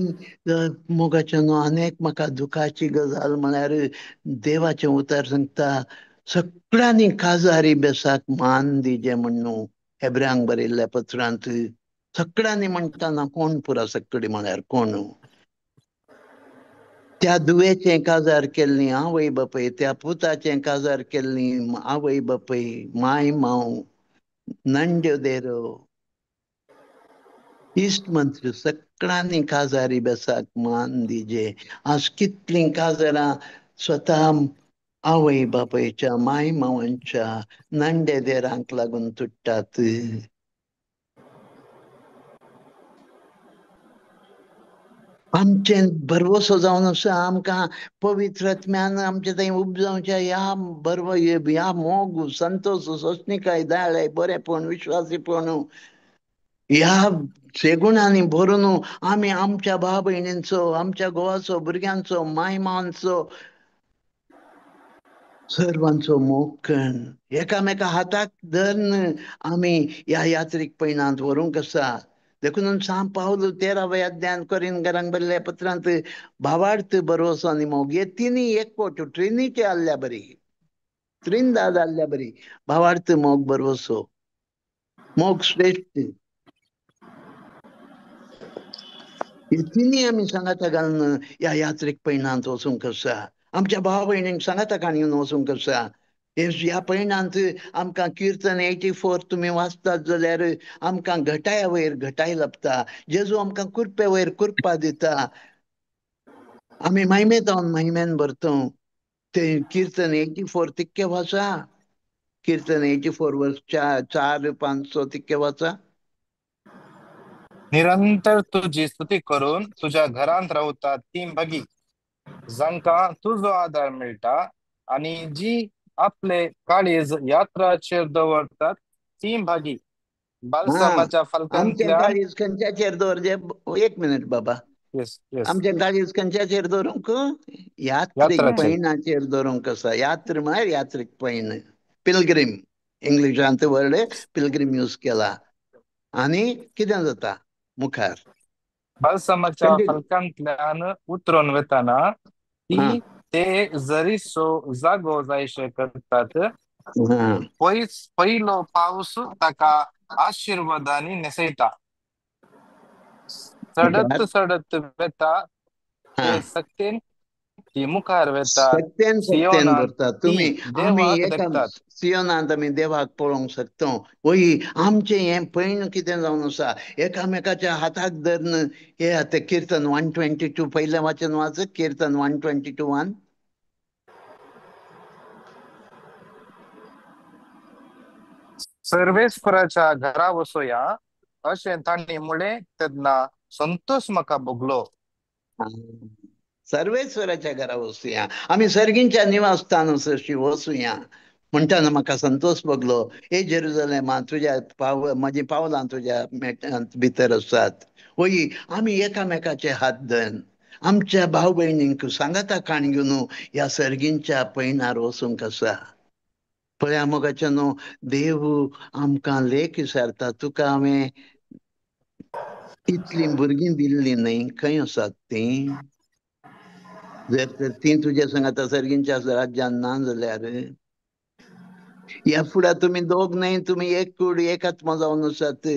मोगाच्या न्हू, आनीक म्हाका दुखाची गजाल म्हळ्यार देवाचें उतर सांगता, सगळ्यांनी काजारी बेसाक मान दिजे म्हण न्हू हेब्र्यांक बरयल्ल्या पत्रांत. सगळ्यांनी म्हणटाना कोण पुरा सगळी म्हळ्यार कोण? त्या दुवेचें काजार केल्लीं आवय बापय, त्या पुताचें काजार केल्लीं आवय बापय, माय माव, नंड्यो देरो, इश्ट मंत्र, सगळ्यांनी काजारी बेसाक मान दिजे. आज कितलीं काजारां स्वता आवय बापयच्या, माय मावांच्या, नंडे देरांक लागून तुट्टात. आमचें बरवसो जावन आसा, आमकां पवित्र आत्म्यान आमचे थंय उपजावच्या ह्या मोग, संतोष, सोंसणिकाय, दयाळाय, बरेपण, विश्वासीपण ह्या सेगुणांनी भरून आमी आमच्या भाव भयणींचो, आमच्या घोवाचो, भुरग्यांचो, माय मावांचो, सर्वांचो मोग करून एकामेका हाताक धरून आमी ह्या यात्रेक पयणांत व्हरूंक आसा. देखून सांत पावल 13व्या अध्यायान कोरिंथांक बरयल्ल्या पत्रांत भावार्थ, बरवसो आनी मोग हे तिनी एकवट ट्रिनिटी आहल्या बरी, त्रिनदाद आहल्या बरी. भावार्थ, मोग, बरवसो. मोग श्रेष्ठ. हे तिनी आमी सांगाता घालून ह्या यात्रेक पयणांत वचूंक आसा. आमच्या भाव भयणींक सांगाता घेवन वचूंक आसा. ह्या पयणांत आमकां कीर्तन 84 तुमी वाचतात जाल्यार आमकां घटाया वयर घटाय लाभता. जेजू आमकां कुरपे वयर कुरपा दिता. आमी महिमेतावन महिमेन भरतो. ते कीर्तन 84 तितके वाचा. कीर्तन 84 वर्स 4-5 तितके वाचा. निरंतर तुझी स्तुती करून तुझ्या घरांत रावतात ती भगी, जांकां तुजो आदार मेळटा आणि जी आपले काळीज यात्राचेर दवरतात ती भागी. बालसमाच्या आमचे फलकांतल्यान काळीज खंयच्याचेर दवरचे? एक मिनिट बाबा. येस येस आमचे काळीज खंयच्याचेर दवरूंक? यात्रेक यात्राचेर. पयणाचेर दवरूंक आसा. यात्रा म्हळ्यार यात्रेक पयण. पिलग्रीम, इंग्लिशांत वर्ड पिलग्रीम यूज केला. आनी कितें जाता मुखार? बालसमाच्या कंटिन्यू. फलकांतल्यान उतरून वेताना हा ती ते जरीसो जागो जायशे करतात. हा पयलो पावस ताका आशीर्वादांनी नेसयता. मुखार. चढत वेता हा ते सक्तीन ती मुखार वेता. सत्यान सत्यान सियोनांत भरता ती तुमी. आमी देवाक एका देखतात. सियोनांत आमी देवाक पळोवंक शकता. वय आमचें हें पयण कितें जावन आसा, एकामेकाच्या हाताक धरून हे आतां कीर्तन 122 पयलें वाचन वाच. कीर्तन 122:1. सर्वेस्पराच्या घरा वसोया अशें तांणी म्हळें तेन्ना संतोष म्हाका भोगलो. सर्वेश्वराच्या घरा वचुया, आम्ही सर्गींच्या निवासस्थान सशी वचुया. म्हणटाना म्हाका संतोष भोगलो. हे जेरुजलेमा तुझ्या माझी पावलां तुझ्या भितर आसात. होई आम्ही एकामेकाचे हात धन आमच्या भाऊ बहिणींक सांगाता काण घेवन ह्या सर्गींच्या पैनार वचूंक आसा. पळया मोगाच्या न्हू, देव आमकां लेख विचारता, तुका हांवें इतली भुरगीं दिल्ली न्ही, खंय आसात तीं? जर तर ती तुझ्या सांगाता सर्गींच्या राज्यान ना जाल्यार ह्या फुड्या तुम्ही दोग नाही, तुम्ही एक कूड एक आत्मा जावन आसात.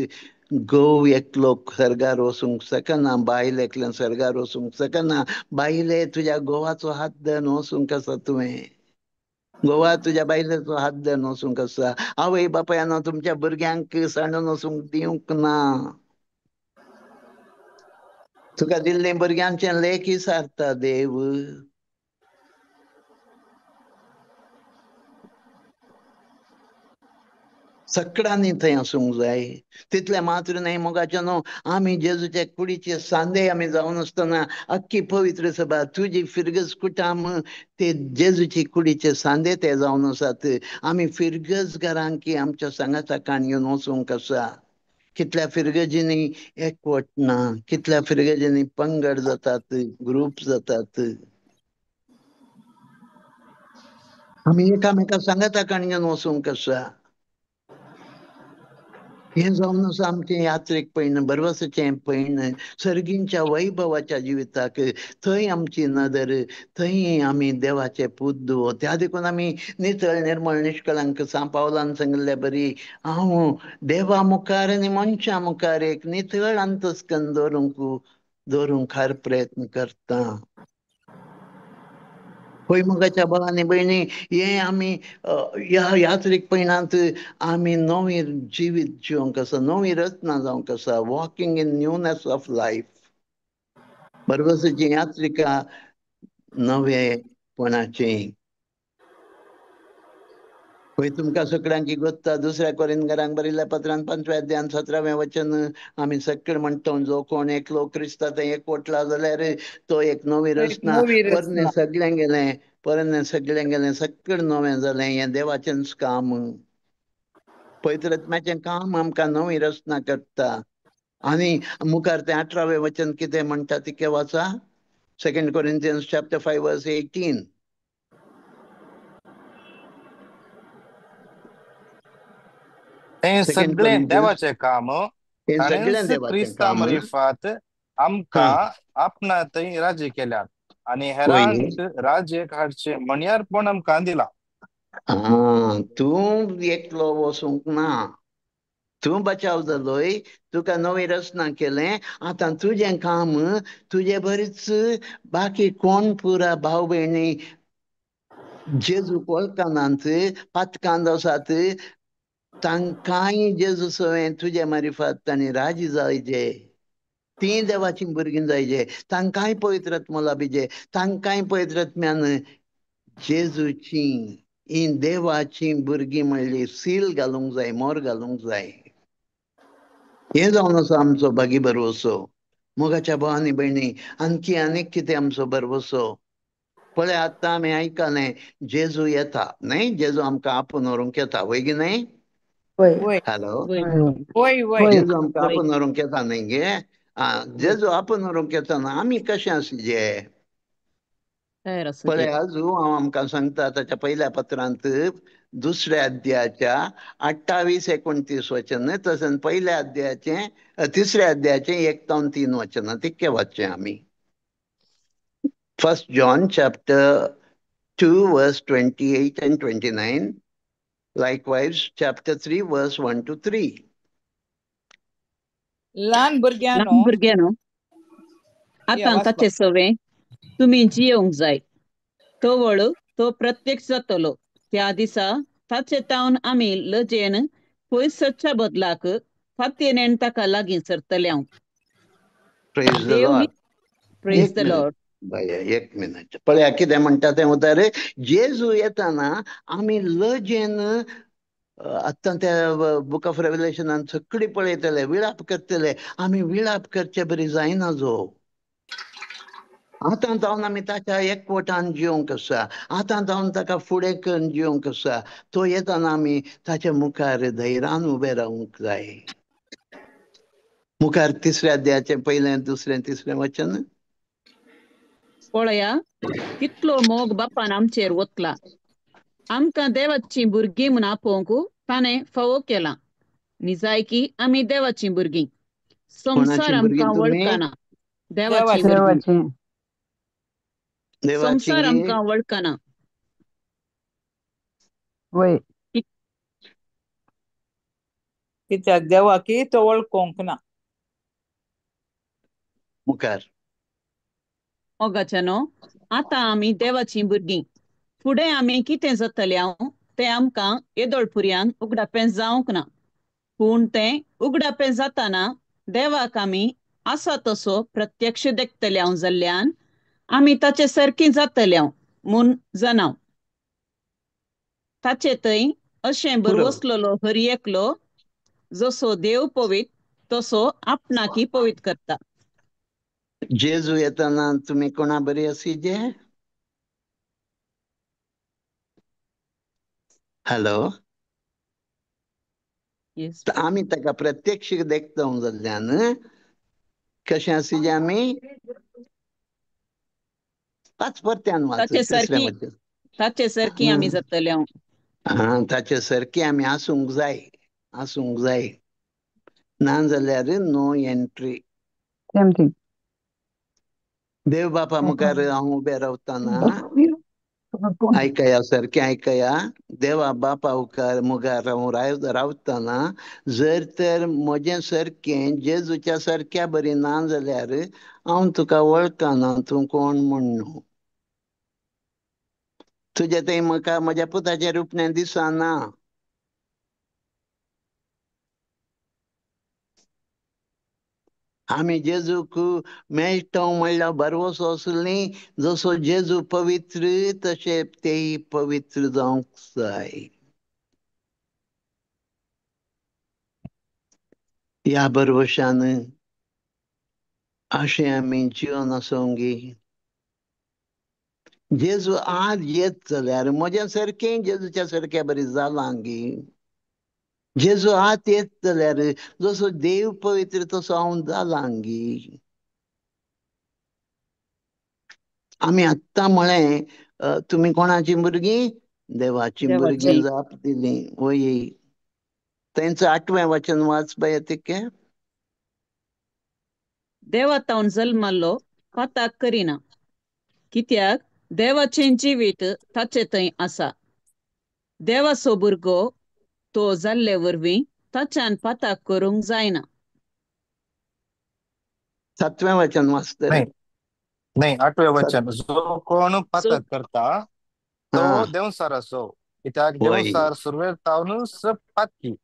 घोव एकलो सर्गार वचूंक शकना, बायल एकल्यान सर्गार वचूंक शकना. बायले तुझ्या घोवाचो हात धरून वचूंक आसा तुवें. घोवा तुझ्या बायलेचो हात धरून वचूंक आसा. आवय बापायानो तुमच्या भुरग्यांक सांडून वचूंक दिवंक ना. तुका दिल्ले भुरग्यांचे लेख विचारता देव. सगळ्यांनी थंय आसूंक जाय. तितले मात्र न्ही मोगाचे न्हू, आमी जेजूचे कुडीचे सांदे आमी जावन आसतना अख्खी पवित्र सभा तुजी फिरगज कुटाम ते जेजूची कुडीचे सांदे ते जावन आसात. आमी फिरगज घरांक की आमच्या सांगाता काणयोन वचूंक आसा. कितल्या फिरगजींनी एकवट ना, कितल्या फिरगजींनी पंगड जातात, ग्रुप जातात. आमी एकामेका सांगाता काणयोन वचूंक आसा. हे जावन आसा आमचे यात्रेक पैन, बरवसाचे पैन, सर्गींच्या वैभवाच्या जिविताक. थंय आमची नदर, थंय आमी देवाचे पूत दो. त्या देखून आमी नितळ निर्मळ निश्कळंक पावलान सांगिल्ले बरी, हांव देवा मुखार आनी मनशा मुखार एक नितळ अंतस्कन दवरूंक हर प्रयत्न करता. होय मोगाच्या भावांनी भयणी, हे आमी ह्या यात्रेक पैनात आमी नवी जिवीत जिवंक आसा, नवी रचना जावंक आसा. Walking in newness of life. बरवसाची यात्रिका नवेपणाची. होय तुमकां सगळ्यांकी गोत्ता, दुसऱ्या कोरिंथीयांक बरयल्ल्या पत्रान 5व्या अध्यायान 17वें वचन आमी सकयल म्हणटा, जो कोण एकलो क्रिस्ता थंय एकवटला जाल्यार तो एक नवी रचना. नवी परने रचना. सगळें गेलें, सकयल नवें जालें. हें देवाचेंच काम. पवित्रात्म्याचें काम आमकां नवी रचना करता. आनी मुखार तें 18वें वचन कितें म्हणटा तिके वाचा. 2 Corinthians chapter 5 verse 18. हे 2 सगळे Corinthians देवाचे काम हे सगळें ताणेंच देवाचें क्रिस्ता काम. मरिफात हा आमकां आपणातय राज्य केल्यात आणि होय. हेरांक राज्य काडचे मणयारपण आमकां दिला. तूं एकलो वचूंक ना. तूं बचाव जालोय, तुका नवी रचना केलें. आतां तुजें काम, तुजे बरीच बाकी कोण पुरा भाव भयणी जेजू वळखनात, पातकांत आसात, तांकांय जेजू सवें तुजे मारिफात तांणी राजी जायचे. ती देवाची भुरगीं जायचे. तांकांय पवित्रात्मा लाभिजे. तांकांय पवित्रात्म्यान जेजूची ही देवाची भुरगीं म्हणली सील घालूंक जाय, मोर घालूंक जाय. हे जावन आसा आमचो बागी बरवसो. मोगाच्या भावांनी भयणी, आणखी आनीक कितें आमचो बरवसो. पळय आतां आमी आयकलें जेजू येता न्हय, जेजू आमकां आपूण व्हरूंक येता. वय गी न्हय? वय हॅलो, वय वय जेजू आमकां आपूण व्हरूंक येता न्हय गे. जेजू आपूण व्हरूंक येताना आमी कशें आसचे? तयार पळय आसुचे. आजू हांव आमकां सांगता ताच्या पयल्या पत्रांत 2ऱ्या अध्यायाच्या 28-29 वचन, तशेंच पहिल्या अध्यायाचे 3ऱ्या अध्यायाचे 1 ते 3 वचन तितके वाचचे आमी. 1 John chapter 2 verse 28 and 29. Likewise, chapter 3 verse 1 to 3. लहान भुरग्यानो लहान भुरग्यानो, या आतां वाचपा. ताचे सवे तुमी जियोंक जाय. तो वळू तो प्रत्यक्ष जातलो. त्या दिसा ताचे तावन आमी लजेन पयसच्या बदलाक फातेनेन ताका लागीं सरतले हांव. Praise the देव Lord. प्रेज एक द मिनिट लॉर्ड. भैया, एक मिनिट. पळया कितें म्हणटा तें उतर. जेजू येताना आमी लजेन आतां त्या बुक ऑफ रेव्हलेशनान सगळी पळयतले, विळाप करतले. आमी विळाप करचे बरी जायना जो. आतां जावन आमी ताच्या एकवटान जिवंक आसा. आतां जावन ताका फुडें करून जिवंक आसा. तो येताना आमी ताच्या मुखार धैर्यान उबे रावूंक जाय. मुखार 3ऱ्या अध्यायाचें 1, 2, 3 वचन. पळया कितलो मोग बापान आमचेर वतला. आमकां देवाची भुरगीं म्हूण आपोवंक ताणें फावो केला. निजायकी आमी देवाची भुरगीं. संसार कोणाची भुरगीं आमकां तुमी? वळखना. देवाची देवाची. भुरगीं. देवाची देवाची संसार आमकां वळखना. वय कित्याक देवाकी तो वळखोंक ना. मुखार. मोगाच्यानो आतां आमी देवाची भुरगीं. फुडें आमी कितें जातले हांव तें आमकां येदोळपुर्यान उगडापें जावंक ना. पूण तें उगडापें जाताना देवाक आमी आसा तसो प्रत्यक्ष देखतले हांव जाल्ल्यान आमी ताचे सारकीं जातले हांव म्हूण जाणाव. ताचे थंय अशें पुरो. बरवसलेलो हरी एकलो जसो देव पवित तसो आपणाकी पवित करता. जेजू येताना तुमी कोणा बरी आसिजे? हॅलो. Yes. आमी ताका प्रत्यक्ष देखता जाल्ल्यान कशें आसिजे आमी? पांच परत्यान वाच ताचे 3ऱ्या सारकीं वचन. ताचे सारकीं आमी जातले हांव. ताचे सारकी आमी आसूंक जाय. आसूंक जाय. ना जाल्यार नो एंट्री. Same thing. देव बापा मुखार हांव उबे रावताना आयकया सारकें आयकया. देवा बापा मुखार हांव रावताना जर तर म्हजें सारकें जेजूच्या सारक्या बरी ना जाल्यार हांव तुका वळखना. तूं कोण म्हूण. तुजे थंय म्हाका म्हज्या पुताचें रुपणें दिसना. आमी जेजूक मेळटा म्हणल्यार भरवसो असली जसो जेजू पवित्र तशे तेय पवित्र जावंक जाय. ह्या भरवशान अशें आमी जिवन आसोंगी. जेजू आज येत जाल्यार म्हज्या सारकें जेजूच्या सारक्या बरी जालां गी. जेजू आत येत जाल्यार जसो देव पवित्र तसो हांव जालां गी. आमी आत्तां म्हळें तुमी कोणाची भुरगीं? देवाची भुरगीं जाप दिली. वय तेंचं 8वें वचन वाच बाया तिके. देवा तावन जल्मालो पाताक करिना. कित्याक देवाचें जिवीत ताचे थंय आसा. देवाचो भुरगो तो जाल्ले वरवीं ताच्यान पाताक करूंक जायना. 7वें वचन वाचतले. नाही नाही 8वें वचन. जो कोण पातक करता तो देवसार असो. कित्याक देवसार सुरवेर तावनूच पातकी.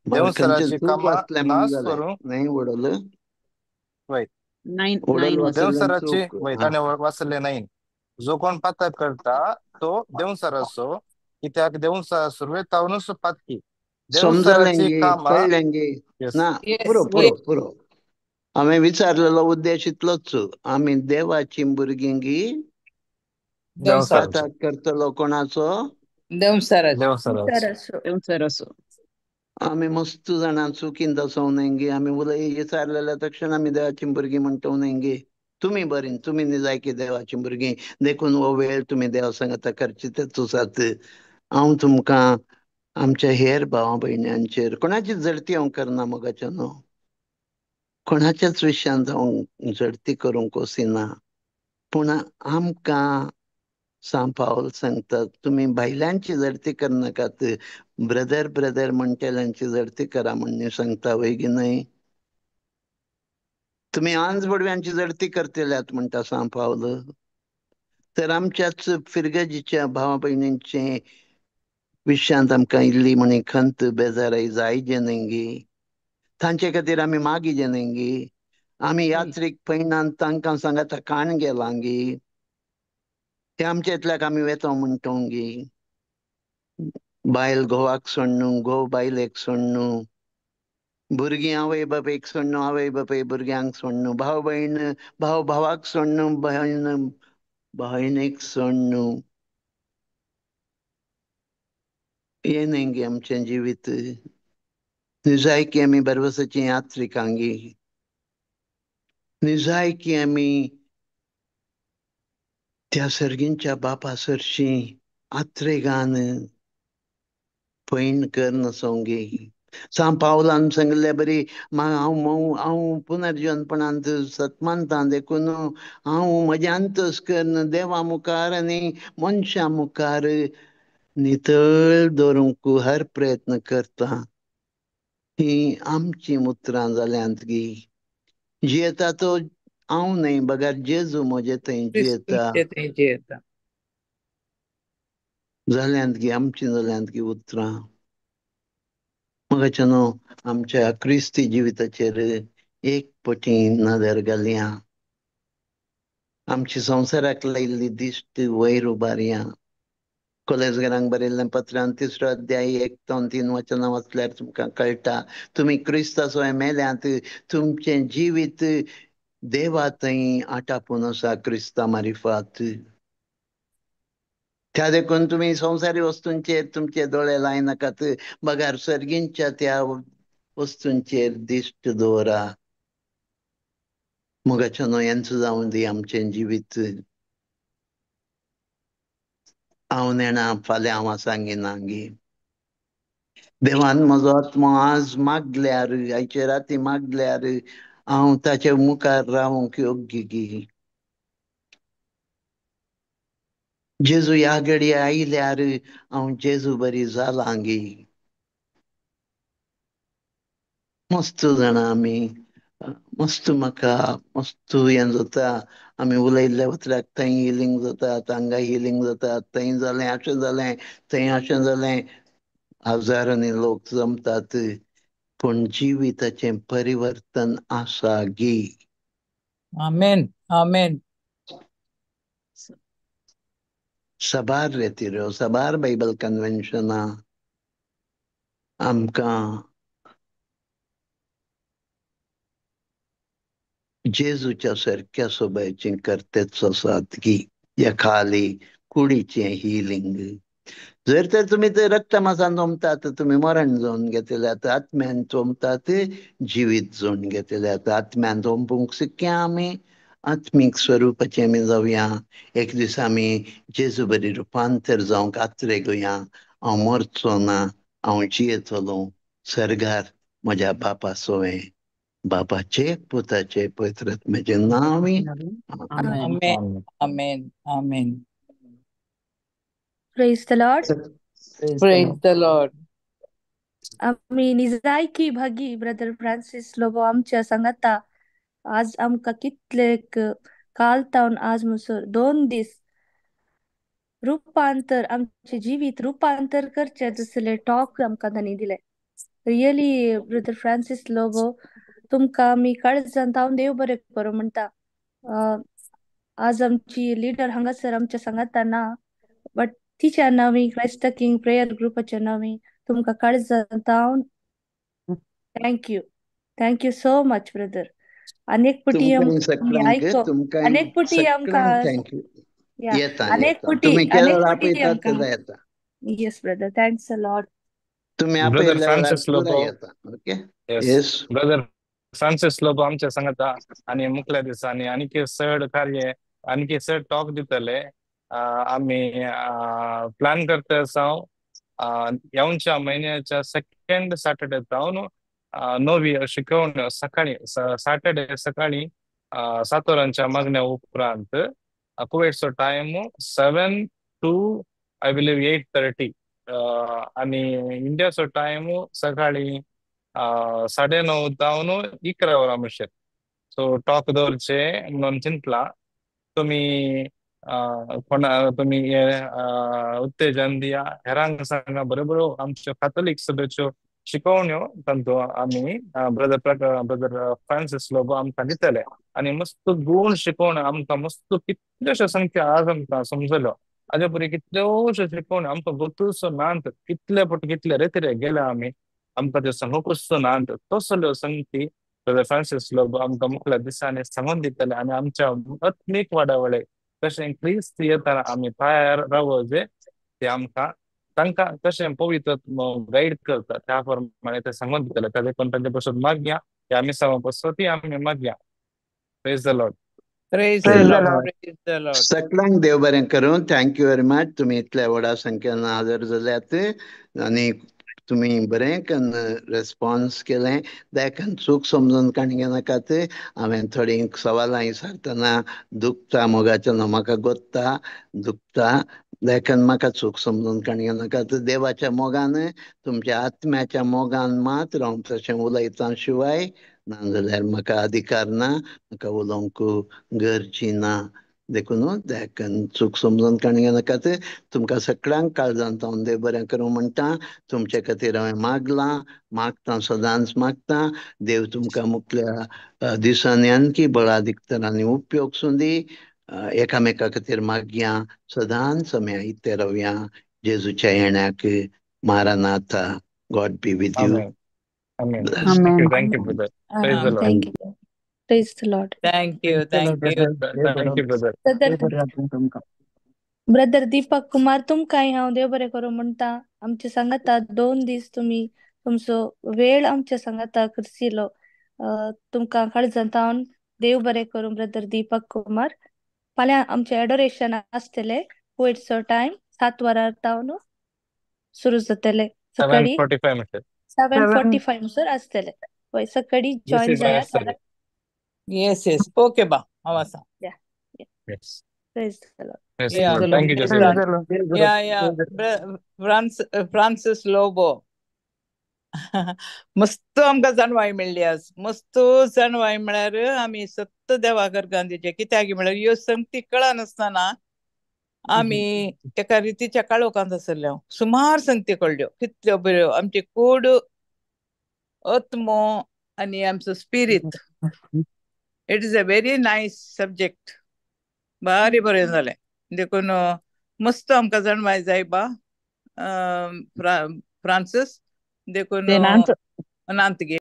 देवसाराची चूक कामां वाचलें म्हणून नाश जालें. करूंक नाही उडल. वय उडल वाचलें देवसाराची चूक. वय ताणे वाचले नाही. जो कोण पातक करता तो देवसार असो. कित्याक देवसार सुरवेर तावनूच पातकी. समजलें देवसाराची गे, कामां कळलें गे. Yes. ना पुरो. हांवें विचारलेलो उद्देश इतलोच. आमी देवाची भुरगीं गी. देवसाराची. पाताक करतलो कोणाचो? देवसाराची. देवसाराची. देवसार असो. आमी मस्त जाणां चुकीन दसों गे. आमी विचारलेल्या तक्षण आमी देवाची भुरगीं म्हणटा गे. तुमी बरीं, तुमी निजायकी देवाची भुरगीं. देखून हो वेळ तुमी देवा संगत करची तेच आसात. हांव तुमकां आमच्या हेर भावा भयण्यांचेर कोणाची जडती हांव करना मोगाच्या न्हू. कोणाच्याच विशयांत हांव जडती करूंक वसिना. पूण आमकां सांत पावल सांगता तुमी बायलांची जडती करनाकात. ब्रदर म्हणटेल्यांची जडती करा म्हणून सांगता वय की न्हय. तुमी आंज बडव्यांची जडती करतल्यात म्हणटा सांत पावल. तर आमच्याच फिरगजीच्या भावा भयणींचे विशयांत आमकां इल्ली म्हणी खंत बेजाराय जायजे न्हय गे. तांचे खातीर आमी मागिजे न्हय गे. आमी यात्रेक पैणान तांकां सांगाता काण गेलां गे. ते आमच्या इतल्याक आमी वेतो म्हणटा गे. बायल घोवाक सोडून घोव बायलेक सोडून भुरगीं आवय बापेक सोडून आवय बापेक भुरग्यांक सोडून भाव भयण भाव भावाक सोडून भयण भयणीक सोडून हे न्ही गे आमचें जिवीत जाय की आमी बरवसाची यात्रिकांगी जाय की आमी त्या सर्गींच्या बापा सरशी आत्रेगान पैण करन सोंगी सांग पावलान सांगले बरी हांव पुनर्जन्मपणांत सतमानता देखून हांव म्हजें अंतस करन देवा मुखार आनी मनशां मुखार नितळ दवरूंक हर प्रयत्न करता ही आमची उतरां जाल्यांत गी जियेता तो हांव न्ही बगार जेजू म्हजे थंय जियेता जियेता जाल्यांत गी आमची जाल्यांत गी उतरां मगाच्या न्हू आमच्या क्रिस्ती जिविताचेर एक पटीन नदर घालया आमची संवसाराक लायिल्ली दिश्ट वयर उबारया कोलेजकारांक बरयल्लें पत्रांत 3रो अध्याय 1-3 वचनां वाचल्यार तुमकां कळटा तुमी क्रिस्ताचो मेल्यांत तुमचें जिवीत देवा थंय आटापून आसा क्रिस्ता मारिफात त्या देखून तुमी संवसारी वस्तूंचेर तुमचे दोळे लायनाकात बगार सर्गींच्या त्या वस्तूंचेर दिश्ट दवरा मोगाच्या न्हू हेंच जावं दी आमचें जिवीत हांव नेणा फाल्यां हांव सांगिना गी देवान म्हजो आत्मो आज मागल्यार आयचे राती मागल्यार हांव ताचे मुखार रावूंक योग्य गी जेजू ह्या घडये आयल्यार हांव जेजू बरी जालां गी मस्त जाणां आमी मस्त म्हाका मस्त हें जाता आमी उलयल्ल्या उतराक थंय हिलींग जाता हांगा हिलींग जाता थंय जालें अशें जालें थंय अशें जालें हजारांनी लोक जमतात पूण जिविताचें परिवर्तन आसा गी आमेन आमेन सबार रेतिरो सबार बायबल कन्वेन्शनां आमकां जेजूच्या सारक्या सोबायचीं करतेच आसात गी ह्या खाली कुडीचें हिलींग जर तर तुमी ते रक्त मांसान जमतात तुमी मरण जावन घेतल्यात आत्म्यान जमतात जिवीत जावन घेतल्यात आत्म्यान जमपूंक शिकया आमी आत्मीक स्वरुपाचें आमी जावया एक दीस आमी जेजू बरी रुपांतर जावंक आत्रेगया हांव मरचो ना हांव जियेतलो सर्गार म्हज्या बापा सोय बापाचे पुताचे पवित्रात्म्याचे नांवी amen amen amen amen praise the Lord praise the Lord आम्ही निजायकी भागी ब्रदर फ्रांसिस लोबो आमच्या सांगाता आज आमका कितले काल तावन आज मुसर 2 दीस रूपांतर आमचे जीवित रूपांतर करचे तसले टॉक आमकां तांणी दिले रियली ब्रदर फ्रांसिस लोबो तुमकां आमी काळजान तावन देव बरें करूं म्हणटा आज आमची लिडर हांगासर आमच्या सांगाता ना बट तिच्या नांवी क्रायस्ट किंग प्रेयर ग्रुपाच्या नांवी तुमकां काळजान तावन थँक्यू सो मच ब्रदर अनेक पुटी तुमकां आमी सगळ्यांक आयको तुमकां अनेक पुटी सगळ्यांक आमकां थँक्यू या येता अनेक येता तुम्ही केळं पुटी आपयतात आमकां तेन्ना येता yes brother thanks a lot तुम्ही ब्रदर आपयल्या वेळार फ्रान्सिस पुरा लोबो येता okay yes yes brother Francis Lobo आमच्या सांगता आणि मुखल्या दिसांनी आणखी चड कार्य आणखी चड टॉक दितले आम्ही प्लॅन करता आसा येवच्या महिन्याच्या 2nd सॅटर्डे जावन नवी शिकवण सकाळी सॅटर्डे सकाळी 7 वरांच्या मागण्या उपरांत कुवेटचो टाइम 7 to आय बिलीव 8:30 आणि इंडियाचो टाइम सकाळी 9:30 जावन 11 वरां म्हणशेर सो टॉक दवरचे म्हणून चिंतला तुम्ही तुम्ही उत्तेजन दिया हेरांक सांगा बरोबर आमच्यो कातोलीक सभेच्यो शिकवण्यो तांचो आम्ही ब्रदर फ्रान्सिस लोबो आमकां दितले आणि मस्त गुण शिकवण्यो आमकां मस्त कितल्योश्यो संख्या आज आमकां समजल्यो हाजे परी कितल्योश्यो शिकवण्यो आमकां गोतूचो नांत कितले रेतीरे गेल्या आमी आमकां त्यो संगूंक उसतो ना तसल्यो संगती ब्रदर फ्रांसीस लोबो आमकां मुखल्या दिसांनी सांगून दितले आनी आमच्या आत्मीक वाडावळे कशें क्रिस्त येताना आमी तयार रावो जे ते आमकां तांकां कशें पवित्र गाईड करता त्या प्रमाणे ते सांगून दितले त्या देखून तांचे पासून मागया की आमी समपसो ती आमी मागया. Praise the Lord. Praise Praise the the Lord, Lord. Praise the Lord. सगळ्यांक देव बरें करूं. Thank you very much. तुम्ही इतल्या व्हडा संख्येन हजर जाल्यात आनी तुम्ही बरें कन्न रेस्पॉन्स केलें. देखून चूक समजून काणगे नाकात. हांवें थोडी सवालां विचारतना दुखता मोगाचें न्हू म्हाका गोत्ता दुखता देखून म्हाका चूक समजून काणगे नाकात. देवाच्या मोगान तुमच्या आत्म्याच्या मोगान मात हांव तशें उलयता शिवाय नाजाल्यार म्हाका अधिकार ना म्हाका उलोवंक गरजी ना. देखून चूक समजून काणगे नाकात. तुमकां सगळ्यांक काळजांत हांव देव बरें करूं म्हणटा. तुमचे खातीर हांवें मागलां मागता सदांच मागता. देव तुमकां मुखल्या दिसांनी आणखी बळादिकतरांनी उपयोग सुदी. एकामेका खातीर मागया सदांच आमी आयते रावया जेजूच्या येण्याक. मारानाथा. God be with you. Amen. Amen. Amen. Thank you brother. Praise the Lord. Thank you. Praise the Lord. Thank you Praise the Lord, thank you. brother. Thank you brother. Brother देव बरें राखूं तुमकां. ब्रदर दीपक कुमार तुमकांय हांव देव बरें करूं म्हणटा. आमचे सांगाता 2 दीस तुम्ही तुमचो वेळ आमच्या सांगाता करशिल्लो. तुमकां काळजांत हांव देव बरें करूं ब्रदर दीपक कुमार. फाल्यां आमचे एडोरेशन आसतले वयरचो टायम 7 वरां सुरू जातले. सकाळी 7:45 म्हणतात. 7:45 म्हणसर आसतले. हय सकाळी जॉइन जायात. येस येस ओके बा हांव आसा. Yes. Praise the Lord. Yes, Yeah, Lord. Thank you, praise Jesus. the Lord. Francis Lobo मस्त आमकां जाणवाय मेळ्ळी आज. मस्त जाणवाय म्हळ्यार आमी सत्त देवाघर गांधीचे कित्याक म्हळ्यार ह्यो संगती कळनासतना आमी एका रितीच्या काळोखांत आसले. सुमार संगती कळ्ळ्यो कितल्यो बऱ्यो. आमची कूड आत्मो आनी आमचो spirit. It is a very nice subject. भारी बरें जालें. देखून मस्त आमकां जाणवाय जाय बा फ्रांसीस देखून ते नांत अनंत